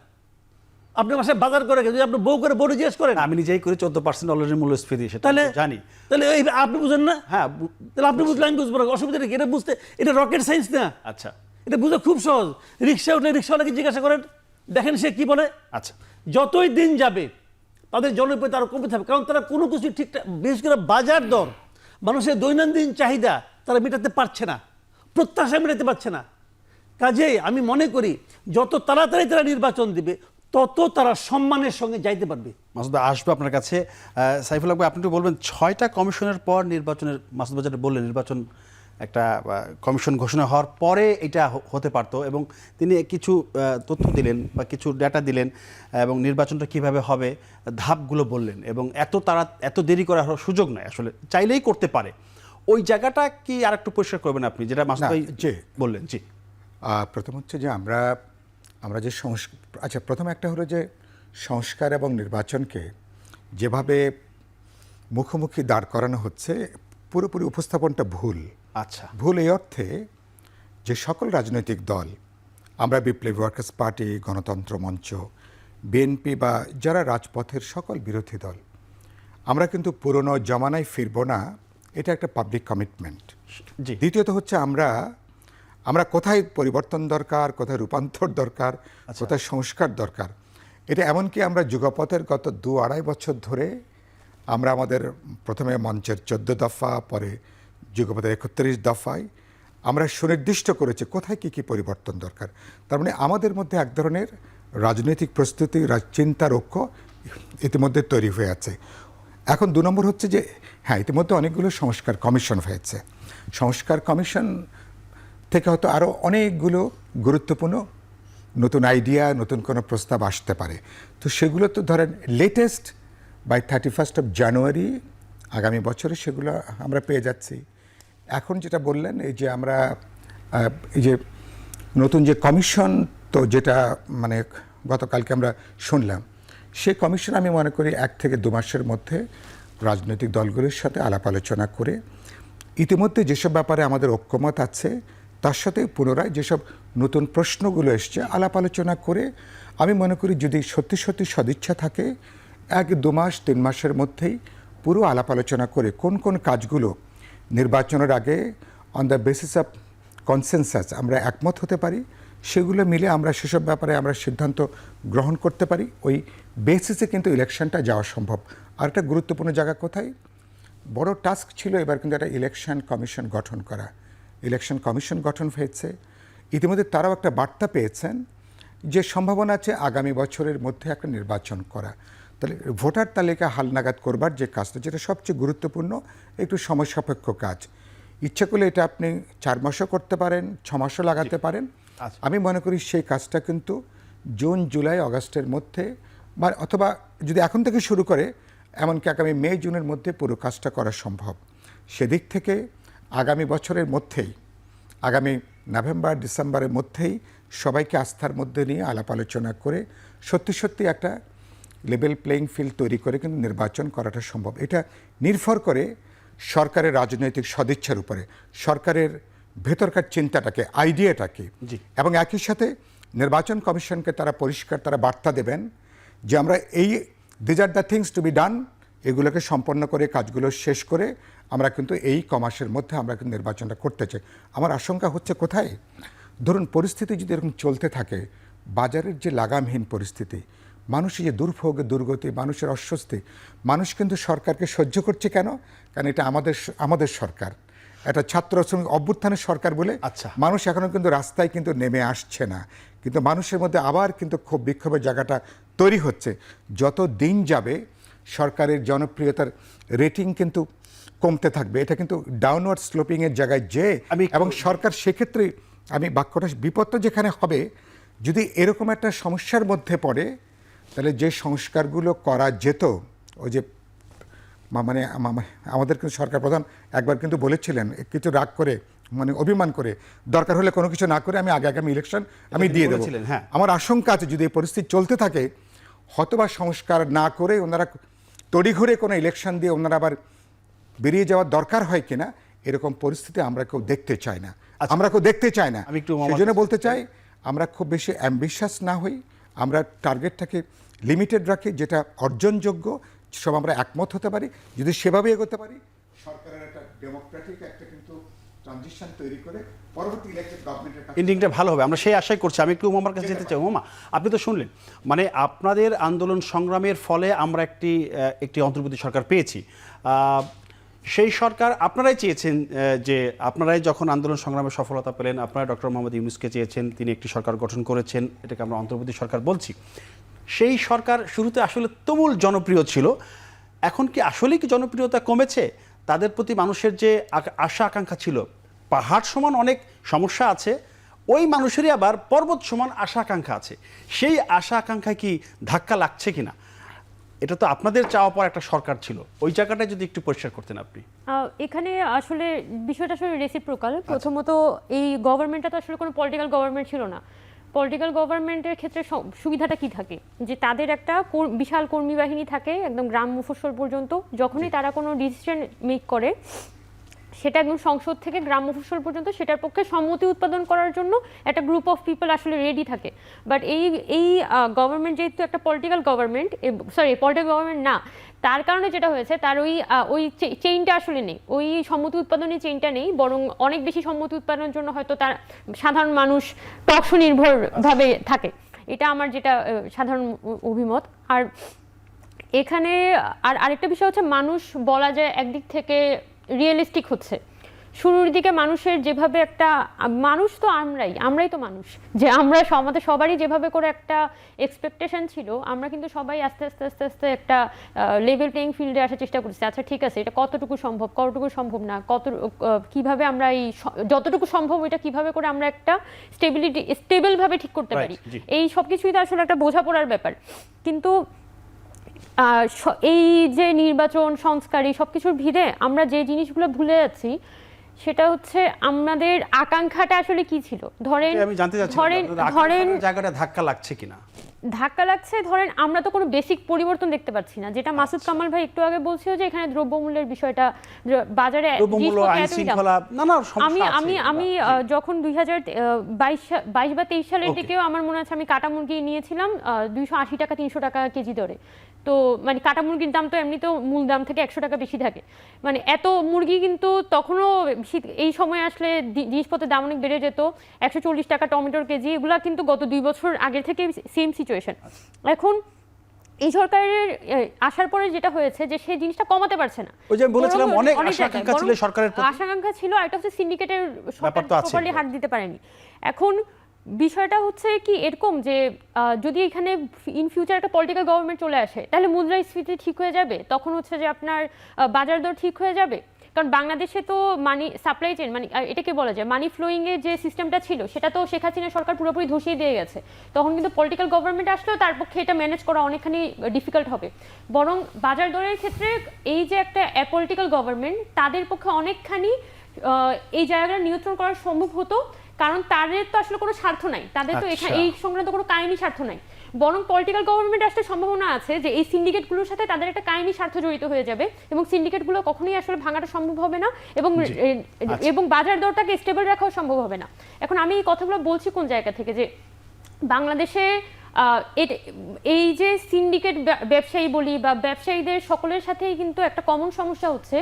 আপনি বাসায় বাজার করে যদি আপনি বউ করে বড় জিজ্ঞেস করেন। আমি নিজেই করে 14% অলরেডি মূল্যস্ফীতি, সেটা জানি। তাহলে এই আপনি বুঝেন না? হ্যাঁ, তাহলে আপনি বুঝলে আমি বুঝবো না, অসুবিধা নেই। এটা বুঝতে, এটা রকেট সায়েন্স না। আচ্ছা, এটা বুঝতে খুব সহজ। রিক্সা উঠলে রিক্সাওয়ালাকে জিজ্ঞাসা করেন, দেখেন সে কি বলে। আচ্ছা, যতই দিন যাবে তাদের জনপ্রিয়তা আরো কমতে থাকবে, কারণ তারা কোনো কিছু ঠিকঠাক, বিশেষ করে বাজার দর, মানুষের দৈনন্দিন চাহিদা তারা মেটাতে পারছে না, প্রত্যাশা মেটাতে পারছে না। কাজেই আমি মনে করি যত তাড়াতাড়ি তারা নির্বাচন দিবে, তত তারা সম্মানের সঙ্গে যাইতে পারবে। মাসুদ ভাই, আসবো আপনার কাছে। সাইফুল হক ভাই, আপনি একটু বলবেন, 6টা কমিশনের পর নির্বাচনের, মাসুদ ভাই যেটা বললেন, নির্বাচন একটা কমিশন ঘোষণা হওয়ার পরে এটা হতে পারতো, এবং তিনি কিছু তথ্য দিলেন বা কিছু ডেটা দিলেন, এবং নির্বাচনটা কিভাবে হবে ধাপগুলো বললেন, এবং এত দেরি করার সুযোগ নাই, আসলে চাইলেই করতে পারে। ওই জায়গাটা কি আর একটু পরিষ্কার করবেন আপনি, যেটা মাসুদ ভাই বললেন? জি, প্রথম হচ্ছে যে আমরা যে আচ্ছা, প্রথম একটা হলো যে সংস্কার এবং নির্বাচনকে যেভাবে মুখোমুখি দাঁড় করানো হচ্ছে, পুরোপুরি উপস্থাপনটা ভুল। আচ্ছা, ভুল এই অর্থে যে সকল রাজনৈতিক দল, আমরা বিপ্লবী ওয়ার্কার্স পার্টি, গণতন্ত্র মঞ্চ, বিএনপি বা যারা রাজপথের সকল বিরোধী দল, আমরা কিন্তু পুরনো জমানায় ফিরব না, এটা একটা পাবলিক কমিটমেন্ট। দ্বিতীয়ত হচ্ছে আমরা কোথায় পরিবর্তন দরকার, কোথায় রূপান্তর দরকার, কোথায় সংস্কার দরকার, এটা এমনকি আমরা যুগপথের গত 2-2.5 বছর ধরে আমরা আমাদের প্রথমে মঞ্চের 14 দফা, পরে যুগপথের 31 দফায় আমরা সুনির্দিষ্ট করেছি কোথায় কী কী পরিবর্তন দরকার। তার মানে আমাদের মধ্যে এক ধরনের রাজনৈতিক প্রস্তুতি, চিন্তার ঐক্য ইতিমধ্যে তৈরি হয়ে আছে। এখন 2 নম্বর হচ্ছে যে হ্যাঁ, ইতিমধ্যে অনেকগুলো সংস্কার কমিশন হয়েছে। সংস্কার কমিশন থেকে হয়তো আরও অনেকগুলো গুরুত্বপূর্ণ নতুন আইডিয়া, নতুন কোনো প্রস্তাব আসতে পারে। তো সেগুলো তো ধরেন লেটেস্ট বাই 31 জানুয়ারি আগামী বছরে সেগুলো আমরা পেয়ে যাচ্ছি। এখন যেটা বললেন এই যে আমরা এই যে নতুন যে কমিশন, তো যেটা মানে গতকালকে আমরা শুনলাম, সেই কমিশন আমি মনে করি 1 থেকে 2 মাসের মধ্যে রাজনৈতিক দলগুলির সাথে আলাপ আলোচনা করে ইতিমধ্যে যেসব ব্যাপারে আমাদের ঐক্যমত আছে তার সাথে পুনরায় যেসব নতুন প্রশ্নগুলো এসছে আলাপ আলোচনা করে আমি মনে করি যদি সত্যি সত্যি সদিচ্ছা থাকে 1-2 মাস 3 মাসের মধ্যেই পুরো আলাপ আলোচনা করে কোন কোন কাজগুলো নির্বাচনের আগে on the basis of consensus আমরা একমত হতে পারি, সেগুলো মিলে আমরা সেসব ব্যাপারে আমরা সিদ্ধান্ত গ্রহণ করতে পারি। ওই বেসিসে কিন্তু ইলেকশনটা যাওয়া সম্ভব। আর একটা গুরুত্বপূর্ণ জায়গা কোথায়, বড় টাস্ক ছিল এবার কিন্তু একটা ইলেকশন কমিশন গঠন করা। ইলেকশন কমিশন গঠন হয়েছে, ইতিমধ্যে তারাও একটা বার্তা পেয়েছেন যে সম্ভাবনা আছে আগামী বছরের মধ্যে একটা নির্বাচন করা। তাহলে ভোটার তালিকা হালনাগাদ করবার যে কাজটা, যেটা সবচেয়ে গুরুত্বপূর্ণ, একটু সময় সাপেক্ষ কাজ। ইচ্ছা করলে এটা আপনি 4 মাসও করতে পারেন, 6 মাসও লাগাতে পারেন। আমি মনে করি সেই কাজটা কিন্তু জুন, জুলাই, আগস্টের মধ্যে বা অথবা যদি এখন থেকে শুরু করে এমনকি আগামী মে, জুনের মধ্যে পুরো কাজটা করা সম্ভব। সেদিক থেকে আগামী বছরের মধ্যেই, আগামী নভেম্বর, ডিসেম্বরের মধ্যেই সবাইকে আস্থার মধ্যে নিয়ে আলাপ আলোচনা করে সত্যি সত্যি একটা লেভেল প্লেইং ফিল্ড তৈরি করে কিন্তু নির্বাচন করাটা সম্ভব। এটা নির্ভর করে সরকারের রাজনৈতিক সদিচ্ছার উপরে, সরকারের ভেতরকার চিন্তাটাকে, আইডিয়াটাকে, এবং একই সাথে নির্বাচন কমিশনকে তারা পরিষ্কার তারা বার্তা দেবেন যে আমরা এই these are the things to be done, এগুলোকে সম্পন্ন করে কাজগুলো শেষ করে আমরা কিন্তু এই কমাসের মধ্যে আমরা কিন্তু নির্বাচনটা করতে চাই। আমার আশঙ্কা হচ্ছে কোথায়, ধরুন পরিস্থিতি যদি এরকম চলতে থাকে, বাজারের যে লাগামহীন পরিস্থিতি, মানুষের যে দুর্ভোগ, দুর্গতি, মানুষের অস্বস্তি, মানুষ কিন্তু সরকারকে সহ্য করছে কেন? কারণ এটা আমাদের সরকার, একটা ছাত্র শ্রমিক অভ্যুত্থানের সরকার বলে মানুষ এখনও কিন্তু রাস্তায় কিন্তু নেমে আসছে না। কিন্তু মানুষের মধ্যে আবার কিন্তু খুব বিক্ষোভের জায়গাটা তৈরি হচ্ছে। যত দিন যাবে সরকারের জনপ্রিয়তার রেটিং কিন্তু কমতে থাকবে, এটা কিন্তু ডাউনওয়ার্ড স্লোপিংয়ের জায়গায় যে, এবং সরকার সেক্ষেত্রে আমি বাক্যটা বিপত্ত যেখানে হবে, যদি এরকম একটা সমস্যার মধ্যে পড়ে, তাহলে যে সংস্কারগুলো করা যেত, ওই যে মানে আমাদের কিন্তু সরকার প্রধান একবার কিন্তু বলেছিলেন কিছু রাগ করে, মানে অভিমান করে, দরকার হলে কোনো কিছু না করে আমি আগামী ইলেকশন আমি দিয়ে দেবো। আমার আশঙ্কা আছে যদি এই পরিস্থিতি চলতে থাকে, হয়তোবা সংস্কার না করে ওনারা তড়িঘড়ি কোনো ইলেকশন দিয়ে ওনারা আবার বেরিয়ে যাওয়ার দরকার হয় কিনা, এরকম পরিস্থিতি আমরা কেউ দেখতে চাই না। আমরা কেউ দেখতে চাই না। সেই জন্য বলতে চাই আমরা খুব বেশি অ্যাম্বিশাস না হই, আমরা টার্গেটটাকে লিমিটেড রাখি, যেটা অর্জনযোগ্য, সব আমরা একমত হতে পারি। যদি সেভাবে এগোতে পারি, সরকারের একটা ডেমোক্রেটিক একটা কিন্তু ট্রানজিশন তৈরি করে পরবর্তী ইলেকটেড গভর্নমেন্টের এন্ডিংটা ভালো হবে, আমরা সেই আশাই করছি। আমি একটু উমামার কাছে যেতে চাই। উমামা, আপনি তো শুনলেন, মানে আপনাদের আন্দোলন সংগ্রামের ফলে আমরা একটি অন্তর্বর্তী সরকার পেয়েছি। সেই সরকার আপনারাই চেয়েছেন, যে আপনারাই যখন আন্দোলন সংগ্রামে সফলতা পেলেন, আপনারা ডক্টর মোহাম্মদ ইউনূসকে চেয়েছেন, তিনি একটি সরকার গঠন করেছেন, এটাকে আমরা অন্তর্বর্তী সরকার বলছি। সেই সরকার শুরুতে আসলে তুমুল জনপ্রিয় ছিল, এখন কি আসলেই কি জনপ্রিয়তা কমেছে? তাদের প্রতি মানুষের যে আশা আকাঙ্ক্ষা ছিল, পাহাড় সমান অনেক সমস্যা আছে, ওই মানুষেরই আবার পর্বত সমান আশা আকাঙ্ক্ষা আছে। সেই আশা আকাঙ্ক্ষায় কি ধাক্কা লাগছে কিনা? এটা তো আপনাদের চাওয়া পাওয়ার একটা সরকার ছিল, ওই জায়গাটা যদি একটু পরিষ্কার করতেন আপনি। এখানে আসলে বিষয়টা আসলে রেসিপ্রোকাল। প্রথমত এই গভর্নমেন্টটা তো আসলে কোনো পলিটিক্যাল গভর্নমেন্ট ছিল না। পলিটিক্যাল গভর্নমেন্টের ক্ষেত্রে সুবিধাটা কি থাকে, যে তাদের একটা বিশাল কর্মী বাহিনী থাকে একদম গ্রাম মুফস্বল পর্যন্ত। যখনই তারা কোনো ডিসিশন মেক করে, সেটা একদম সংসদ থেকে গ্রাম মুফস্বল পর্যন্ত সেটার পক্ষে সম্মতি উৎপাদন করার জন্য একটা গ্রুপ অফ পিপল আসলে রেডি থাকে। বাট এই গভর্নমেন্ট যেহেতু একটা পলিটিক্যাল গভর্নমেন্ট, পলিটিক্যাল গভর্নমেন্ট না, তার কারণে যেটা হয়েছে, তার ওই চেইনটা আসলে নেই, ওই সম্মতি উৎপাদনের চেইনটা নেই, বরং অনেক বেশি সম্মতি উৎপাদনের জন্য হয়তো তার সাধারণ মানুষ টকশ নির্ভরভাবে থাকে। এটা আমার যেটা সাধারণ অভিমত। আর এখানে আরেকটা বিষয় হচ্ছে, মানুষ বলা যায় একদিক থেকে রিয়েলিস্টিক হচ্ছে। শুরুর দিকে মানুষের যেভাবে একটা মানুষ তো আমরাই তো মানুষ, যে আমরা আমাদের সবারই যেভাবে করে একটা এক্সপেকটেশন ছিল, আমরা কিন্তু সবাই আস্তে আস্তে আস্তে আস্তে একটা লেভেল প্লেইং ফিল্ডে আসার চেষ্টা করছি। আচ্ছা ঠিক আছে, এটা কতটুকু সম্ভব না, কিভাবে আমরা এই যতটুকু সম্ভব এটা কিভাবে করে আমরা একটা স্টেবল ভাবে ঠিক করতে পারি, এই সবকিছুই তো আসলে একটা বোঝাপড়ার ব্যাপার। কিন্তু এই যে নির্বাচন সংস্কার এই সবকিছুর ভিড়ে আমরা যে জিনিসগুলো ভুলে যাচ্ছি সেটা হচ্ছে আমাদের আকাঙ্ক্ষাটা আসলে কি ছিল। আমি জানতে চাচ্ছি জায়গাটা ধাক্কা লাগছে কিনা। ধরেন আমরা তো কোনো বেসিক পরিবর্তন দেখতে পাচ্ছি না, যেটা মাসুদ কামাল ভাই একটু আগে বলছিল যে এখানে দ্রব্যমূল্যের বিষয়টা, বাজারে আমি যখন 2022 বা 23 সালের দিকেও আমার মনে আছে আমি কাটা মুরগি নিয়েছিলাম 280 টাকা 300 টাকা কেজি দরে। তো মানে কাটা মুরগির দাম তো এমনিতেও মূল দাম থেকে 100 টাকা বেশি থাকে, মানে এত মুরগি কিন্তু তখনও এই সময় আসলে জিনিসপত্রের দাম অনেক বেড়ে যেত। 140 টাকা টমেটোর কেজি, এগুলা কিন্তু গত 2 বছর আগে থেকে সেম সিচুয়েশন। এখন এই সরকারের আসার পরে যেটা হয়েছে যে সেই জিনিসটা কমাতে পারছে না। ওই যে বলেছিলাম অনেক আশা-আকাঙ্ক্ষা ছিল সরকারের প্রতি, আশা-আকাঙ্ক্ষা ছিল, একটা হচ্ছে সিন্ডিকেটের প্রপারলি হাত দিতে পারেনি। এখন বিষয়টা হচ্ছে কি এরকম যে যদি এখানে ইন ফিউচার একটা পলিটিক্যাল গভর্নমেন্ট চলে আসে তাহলে মুদ্রাস্ফীতি ঠিক হয়ে যাবে, তখন হচ্ছে যে আপনার বাজার দর ঠিক হয়ে যাবে। কারণ বাংলাদেশে তো মানি সাপ্লাই চেইন, মানে এটাকে বলা যায় মানি ফ্লোয়িং এর যে সিস্টেমটা ছিল সেটা তো শেখ হাসিনা সরকার পুরোপুরি ধসিয়ে দিয়ে গেছে। তখন কিন্তু পলিটিক্যাল গভর্নমেন্ট আসলেও তার পক্ষে এটা ম্যানেজ করা অনেকখানি ডিফিকাল্ট হবে। বরং বাজার দরের ক্ষেত্রে এই যে একটা অ্যাপলিটিক্যাল গভর্নমেন্ট, তাদের পক্ষে অনেকখানি এই জায়গাটা নিয়ন্ত্রণ করা সম্ভব হতো, কারণ তাদের তো আসলে কোনো স্বার্থ নাই, তাদের তো এখানে এই সংক্রান্ত কোনো কায়েমি স্বার্থ নাই। বরং পলিটিক্যাল গভর্নমেন্ট আসলে সম্ভাবনা আছে যে এই সিন্ডিকেটগুলোর সাথে তাদের একটা কায়েমি স্বার্থ জড়িত হয়ে যাবে এবং সিন্ডিকেটগুলো কখনোই আসলে ভাঙাটা সম্ভব হবে না এবং বাজার দরটাকে স্টেবল রাখাও সম্ভব হবে না। এখন আমি এই কথাগুলো বলছি কোন জায়গা থেকে, যে বাংলাদেশে এই যে সিন্ডিকেট ব্যবসায়ী বলি বা ব্যবসায়ীদের সকলের সাথেই কিন্তু একটা কমন সমস্যা হচ্ছে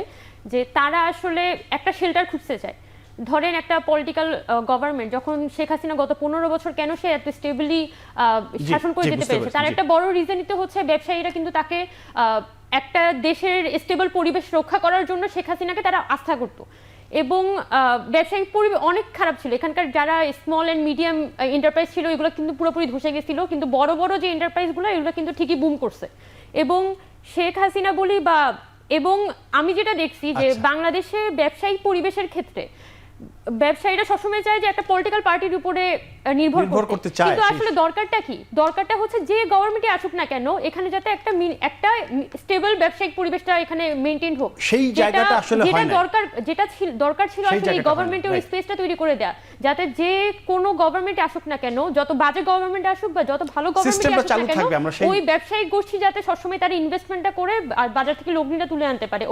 যে তারা আসলে একটা শেল্টার খুঁজতে চায়। ধরেন একটা পলিটিক্যাল গভর্নমেন্ট যখন শেখ হাসিনা গত 15 বছর কেন সে এত স্টেবলি শাসন করে যেতে পেরেছে, তার একটা বড় রিজনই তো হচ্ছে ব্যবসায়ীরা কিন্তু তাকে একটা দেশের স্টেবল পরিবেশ রক্ষা করার জন্য শেখ হাসিনাকে তারা আস্থা করত। এবং ব্যবসায়িক পরিবেশ অনেক খারাপ ছিল, এখানকার যারা স্মল অ্যান্ড মিডিয়াম এন্টারপ্রাইজ ছিল এগুলো কিন্তু পুরোপুরি ধসে গেছিল, কিন্তু বড় বড় যে এন্টারপ্রাইজগুলো এগুলো কিন্তু ঠিকই বুম করছে। এবং শেখ হাসিনা বলি বা এবং আমি যেটা দেখছি যে বাংলাদেশে ব্যবসায়িক পরিবেশের ক্ষেত্রে ব্যবসায়ীরা সবসময় চায় যে একটা পলিটিক্যাল পার্টির উপরে নির্ভর করতে চায়, কিন্তু আসলে দরকারটা কি? দরকারটা হচ্ছে যে গভর্নমেন্টে আসুক না কেন এখানে যাতে একটা স্টেবল ব্যবসায়িক পরিবেশটা এখানে মেইনটেইন হোক, সেই জায়গাটা আসলে হয় না। দরকার ছিল আসলে এই গভর্নমেন্টে ওই স্পেসটা তৈরি করে দেয়া, যাতে যে কোনো গভর্নমেন্টে আসুক না কেন, যত বাজে গভর্নমেন্ট আসুক বা যত ভালো গভর্নমেন্ট আসুক না কেন, ওই ব্যবসায়িক গোষ্ঠী যাতে সবসময় তারা ইনভেস্টমেন্টটা করে বাজার থেকে লগ্নিটা তুলে আনতে পারে,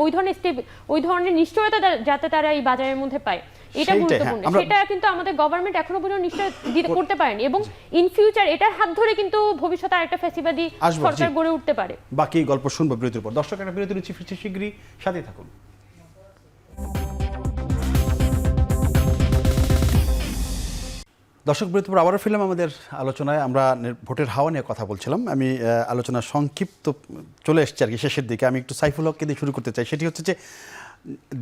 ওই ধরনের নিশ্চয়তা যাতে তারা এই বাজারের মধ্যে পায়, এটা গুরুত্বপূর্ণ। সেটা কিন্তু আমাদের গভর্নমেন্ট এখনো পর্যন্ত নিশ্চয় করতে পারেনি এবং ইন ফিউচার এটার হাত ধরে কিন্তু ভবিষ্যতে আরেকটা ফ্যাসিবাদী সরকার গড়ে উঠতে পারে। বাকি গল্প শুনবো বিরতির পর। দর্শক একটা বিরতি নিচ্ছি, ফিরছি শীঘ্রই, সাথে থাকুন। দর্শক বিরতির পর আবারও ফিরলাম আমাদের আলোচনায়। আমরা ভোটের হাওয়া নিয়ে কথা বলছিলাম। আমি আলোচনা সংক্ষিপ্ত চলে এসেছি আর কি শেষের দিকে। আমি একটু সাইফুল হককে দিয়ে শুরু করতে চাই। সেটি হচ্ছে যে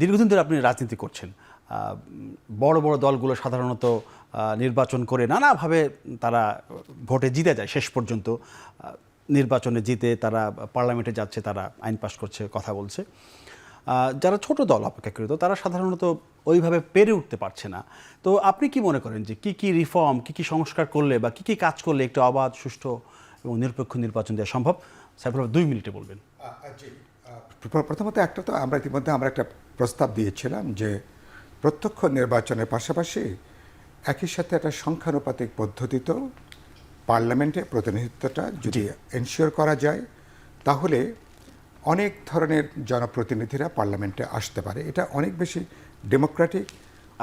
দীর্ঘদিন ধরে আপনি রাজনীতি করছেন, বড় বড় দলগুলো সাধারণত নির্বাচন করে নানাভাবে তারা ভোটে জিতে যায়, শেষ পর্যন্ত নির্বাচনে জিতে তারা পার্লামেন্টে যাচ্ছে, তারা আইন পাস করছে, কথা বলছে। যারা ছোট দল অপেক্ষাকৃত তারা সাধারণত ওইভাবে পেরে উঠতে পারছে না। তো আপনি কি মনে করেন যে কি রিফর্ম, কি সংস্কার করলে বা কি কাজ করলে একটু অবাধ, সুষ্ঠু এবং নিরপেক্ষ নির্বাচন দেওয়া সম্ভব? সাইফুল 2 মিনিটে বলবেন। প্রথমত একটা তো আমরা ইতিমধ্যে একটা প্রস্তাব দিয়েছিলাম যে প্রত্যক্ষ নির্বাচনের পাশাপাশি একই সাথে একটা সংখ্যানুপাতিক পদ্ধতিতেও পার্লামেন্টে প্রতিনিধিত্বটা যদি এনশিওর করা যায় তাহলে অনেক ধরনের জনপ্রতিনিধিরা পার্লামেন্টে আসতে পারে। এটা অনেক বেশি ডেমোক্রেটিক,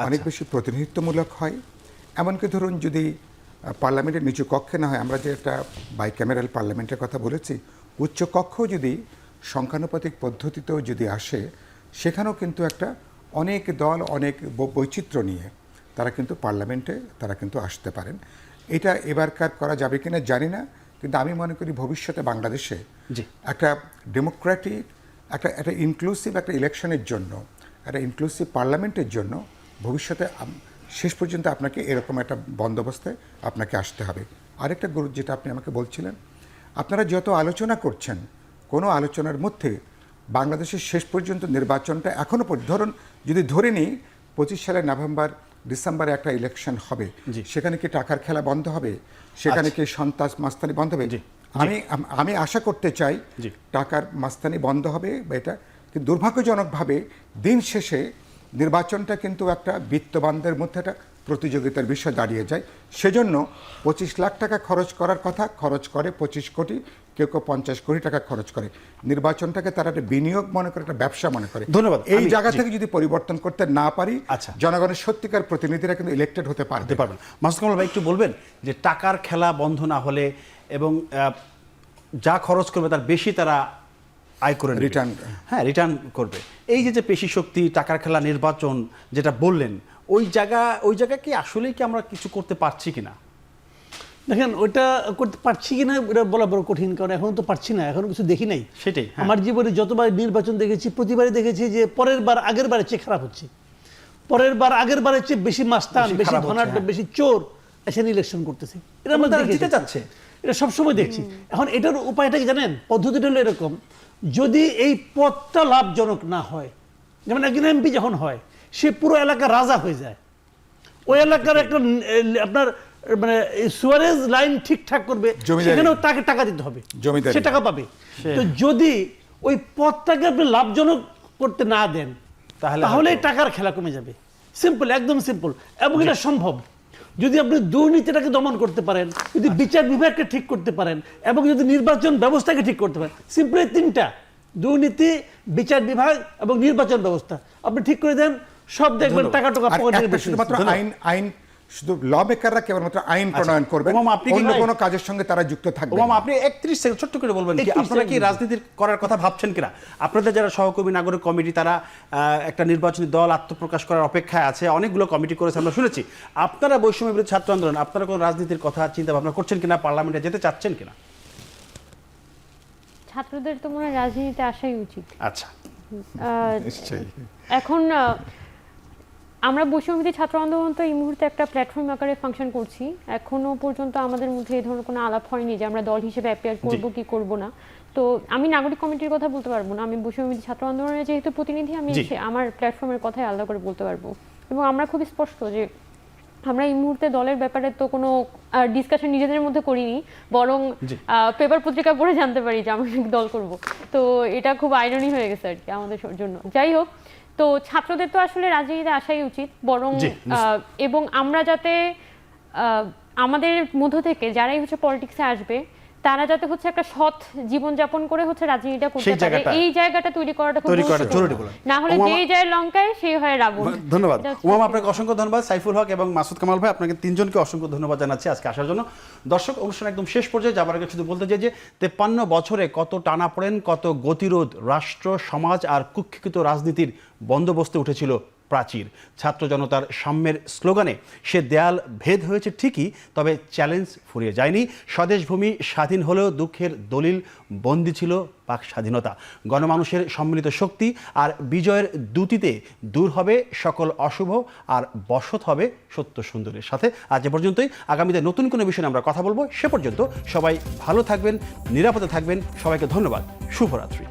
অনেক বেশি প্রতিনিধিত্বমূলক হয়। এমনকি ধরুন যদি পার্লামেন্টের নিচু কক্ষে না হয়, আমরা যে একটা বাইক্যামেরাল পার্লামেন্টের কথা বলেছি, উচ্চ কক্ষ যদি সংখ্যানুপাতিক পদ্ধতিতেও যদি আসে, সেখানেও কিন্তু একটা অনেক দল, অনেক বৈচিত্র্য নিয়ে তারা কিন্তু পার্লামেন্টে তারা কিন্তু আসতে পারেন। এটা এবারকার করা যাবে কিনা জানি না, কিন্তু আমি মনে করি ভবিষ্যতে বাংলাদেশে একটা ডেমোক্রেটিক, একটা ইনক্লুসিভ একটা ইলেকশনের জন্য একটা ইনক্লুসিভ পার্লামেন্টের জন্য ভবিষ্যতে শেষ পর্যন্ত আপনাকে এরকম একটা বন্দোবস্তে আপনাকে আসতে হবে। আরেকটা গুরু যেটা আপনি আমাকে বলছিলেন, আপনারা যত আলোচনা করছেন, কোনো আলোচনার মধ্যে বাংলাদেশের শেষ পর্যন্ত নির্বাচনটা এখনও ধরুন যদি ধরে নিই 25 সালের নভেম্বর ডিসেম্বরে একটা ইলেকশন হবে, সেখানে কি টাকার খেলা বন্ধ হবে, সেখানে কি সন্ত্রাস মাস্তানি বন্ধ হবে? আমি আশা করতে চাই টাকার মাস্তানি বন্ধ হবে বা এটা, কিন্তু দুর্ভাগ্যজনকভাবে দিন শেষে নির্বাচনটা কিন্তু একটা বিত্তবানদের মধ্যে একটা প্রতিযোগিতার বিষয় দাঁড়িয়ে যায়। সেজন্য 25 লাখ টাকা খরচ করার কথা খরচ করে 25 কোটি, কেউ কেউ 50 কোটি টাকা খরচ করে। নির্বাচনটাকে তারা একটা বিনিয়োগ মনে করে, একটা ব্যবসা মনে করে। ধন্যবাদ। এই জায়গা থেকে যদি পরিবর্তন করতে না পারি, জনগণের সত্যিকার প্রতিনিধিরা কিন্তু ইলেক্টেড হতে পারবেন। মাসুদ কামাল ভাই একটু বলবেন যে টাকার খেলা বন্ধ না হলে এবং যা খরচ করবে তার বেশি তারা আয় করে রিটার্ন, হ্যাঁ রিটার্ন করবে, এই যে পেশি শক্তি, টাকার খেলা, নির্বাচন যেটা বললেন, ওই জায়গা কি আসলেই কি আমরা কিছু করতে পারছি কিনা? দেখেন, ওইটা করতে পারছি কিনা এটা বলা বড় কঠিন, কারণ এখন তো পারছি না, এখনো কিছু দেখি নাই। সেটাই, আমার জীবনে যতবার নির্বাচন দেখেছি প্রতিবারই দেখেছি যে পরের বার আগের বারের চেয়ে খারাপ হচ্ছে, পরের বার আগের বারের চেয়ে বেশি মাস্তান, বেশি ধনাঢ্য, বেশি চোর এসে ইলেকশন করতেছে। এটা আমরা জিতে যাচ্ছে, এটা সবসময় দেখছি। এখন এটার উপায়টা কি জানেন? পদ্ধতিটা হলো এরকম, যদি এই পদটা লাভজনক না হয়, যেমন একজন এমপি যখন হয় সে পুরো এলাকার রাজা হয়ে যায়, ওই এলাকার একটা আপনার মানে সুয়ারেজ লাইন ঠিকঠাক করবে, সেখানেও তাকে টাকা দিতে হবে, সে টাকা পাবে। তো যদি ওই পদটাকে আপনি লাভজনক করতে না দেন, তাহলে টাকার খেলা কমে যাবে। সিম্পল, একদম সিম্পল, এবং এটা সম্ভব যদি আপনি দুর্নীতিটাকে দমন করতে পারেন, যদি বিচার বিভাগকে ঠিক করতে পারেন, এবং যদি নির্বাচন ব্যবস্থাকে ঠিক করতে পারেন। সিম্পল এই তিনটা, দুর্নীতি, বিচার বিভাগ এবং নির্বাচন ব্যবস্থা আপনি ঠিক করে দেন, সব দেখবেন টাকা শুধুমাত্র আইন শুধু ল মেকাররা কেবলমাত্র আইন প্রণয়ন করবে, অন্য কোনো কাজের সঙ্গে তারা যুক্ত থাকবে। আপনি 31 সেকেন্ড ছোট্ট করে বলবেন কি আপনারা কি রাজনীতি করার কথা ভাবছেন কিনা? আপনাদের যারা সহকর্মী নাগরিক কমিটি, তারা একটা নির্বাচনী দল আত্মপ্রকাশ করার অপেক্ষায় আছে, অনেকগুলো কমিটি করেছে আমরা শুনেছি। আপনারা বৈষম্য বিরোধী ছাত্র আন্দোলন, আপনারা কোনো রাজনীতির কথা চিন্তা ভাবনা করছেন কিনা? পার্লামেন্টে যেতে চাচ্ছেন কিনা? ছাত্রদের তো মনে হয় রাজনীতিতে আসাই উচিত। আচ্ছা, এখন আমরা বৈষম্যবিরোধী ছাত্র আন্দোলন তো এই মুহূর্তে একটা প্ল্যাটফর্ম আকারে ফাংশন করছি। এখনো পর্যন্ত আমাদের মধ্যে এই ধরনের কোনো আলাপ হয়নি যে আমরা দল হিসেবে অ্যাপিয়ার করবো কি করব না। তো আমি নাগরিক কমিটির কথা বলতে পারবো না, আমি বৈষম্যবিরোধী ছাত্র আন্দোলনের যেহেতু প্রতিনিধি, আমি আমার প্ল্যাটফর্মের কথাই আলাদা করে বলতে পারবো। এবং আমরা খুব স্পষ্ট যে আমরা এই মুহূর্তে দলের ব্যাপারে তো কোনো ডিসকাশন নিজেদের মধ্যে করিনি, বরং পেপার পত্রিকা পড়ে জানতে পারি যে আমরা দল করব। তো এটা খুব আইরনি হয়ে গেছে আর কি আমাদের জন্য। যাই হোক, তো ছাত্রদের তো আসলে রাজনীতিতে আসাই উচিত, বরং এবং আমরা যাতে আমাদের মধ্য থেকে যারাই হচ্ছে পলিটিক্সে আসবে তারা যাতে হচ্ছে একটা সৎ জীবনযাপন করে হচ্ছে রাজনীতিটা করতে পারে, এই জায়গাটা তৈরি করাটা খুব জরুরি। না হলে যেই যায় লঙ্কায় সেই হয় রাবণ। ধন্যবাদ উমামা, আপনাকে অসংখ্য ধন্যবাদ। সাইফুল হক এবং মাসুদ কামাল ভাই, আপনাকে তিনজনকে অসংখ্য ধন্যবাদ জানাচ্ছি আজকে আসার জন্য। দর্শক, অনুষ্ঠান একদম শেষ পর্যায়ে যাবার আগে শুধু বলতে চাই যে 53 বছরে কত টানাপোড়েন, কত গতিরোধ, রাষ্ট্র, সমাজ আর কুক্ষিগত রাজনীতির বন্দোবস্তে উঠেছিল প্রাচীর। ছাত্র জনতার সাম্যের স্লোগানে সে দেয়াল ভেদ হয়েছে ঠিকই, তবে চ্যালেঞ্জ ফুরিয়ে যায়নি। স্বদেশভূমি স্বাধীন হলেও দুঃখের দলিল বন্দী ছিল পাক স্বাধীনতা। গণমানুষের সম্মিলিত শক্তি আর বিজয়ের দ্যুতিতে দূর হবে সকল অশুভ আর বসত হবে সত্য সুন্দরের সাথে। আজ এ পর্যন্তই, আগামীতে নতুন কোনো বিষয়ে আমরা কথা বলবো। সে পর্যন্ত সবাই ভালো থাকবেন, নিরাপদে থাকবেন। সবাইকে ধন্যবাদ, শুভরাত্রি।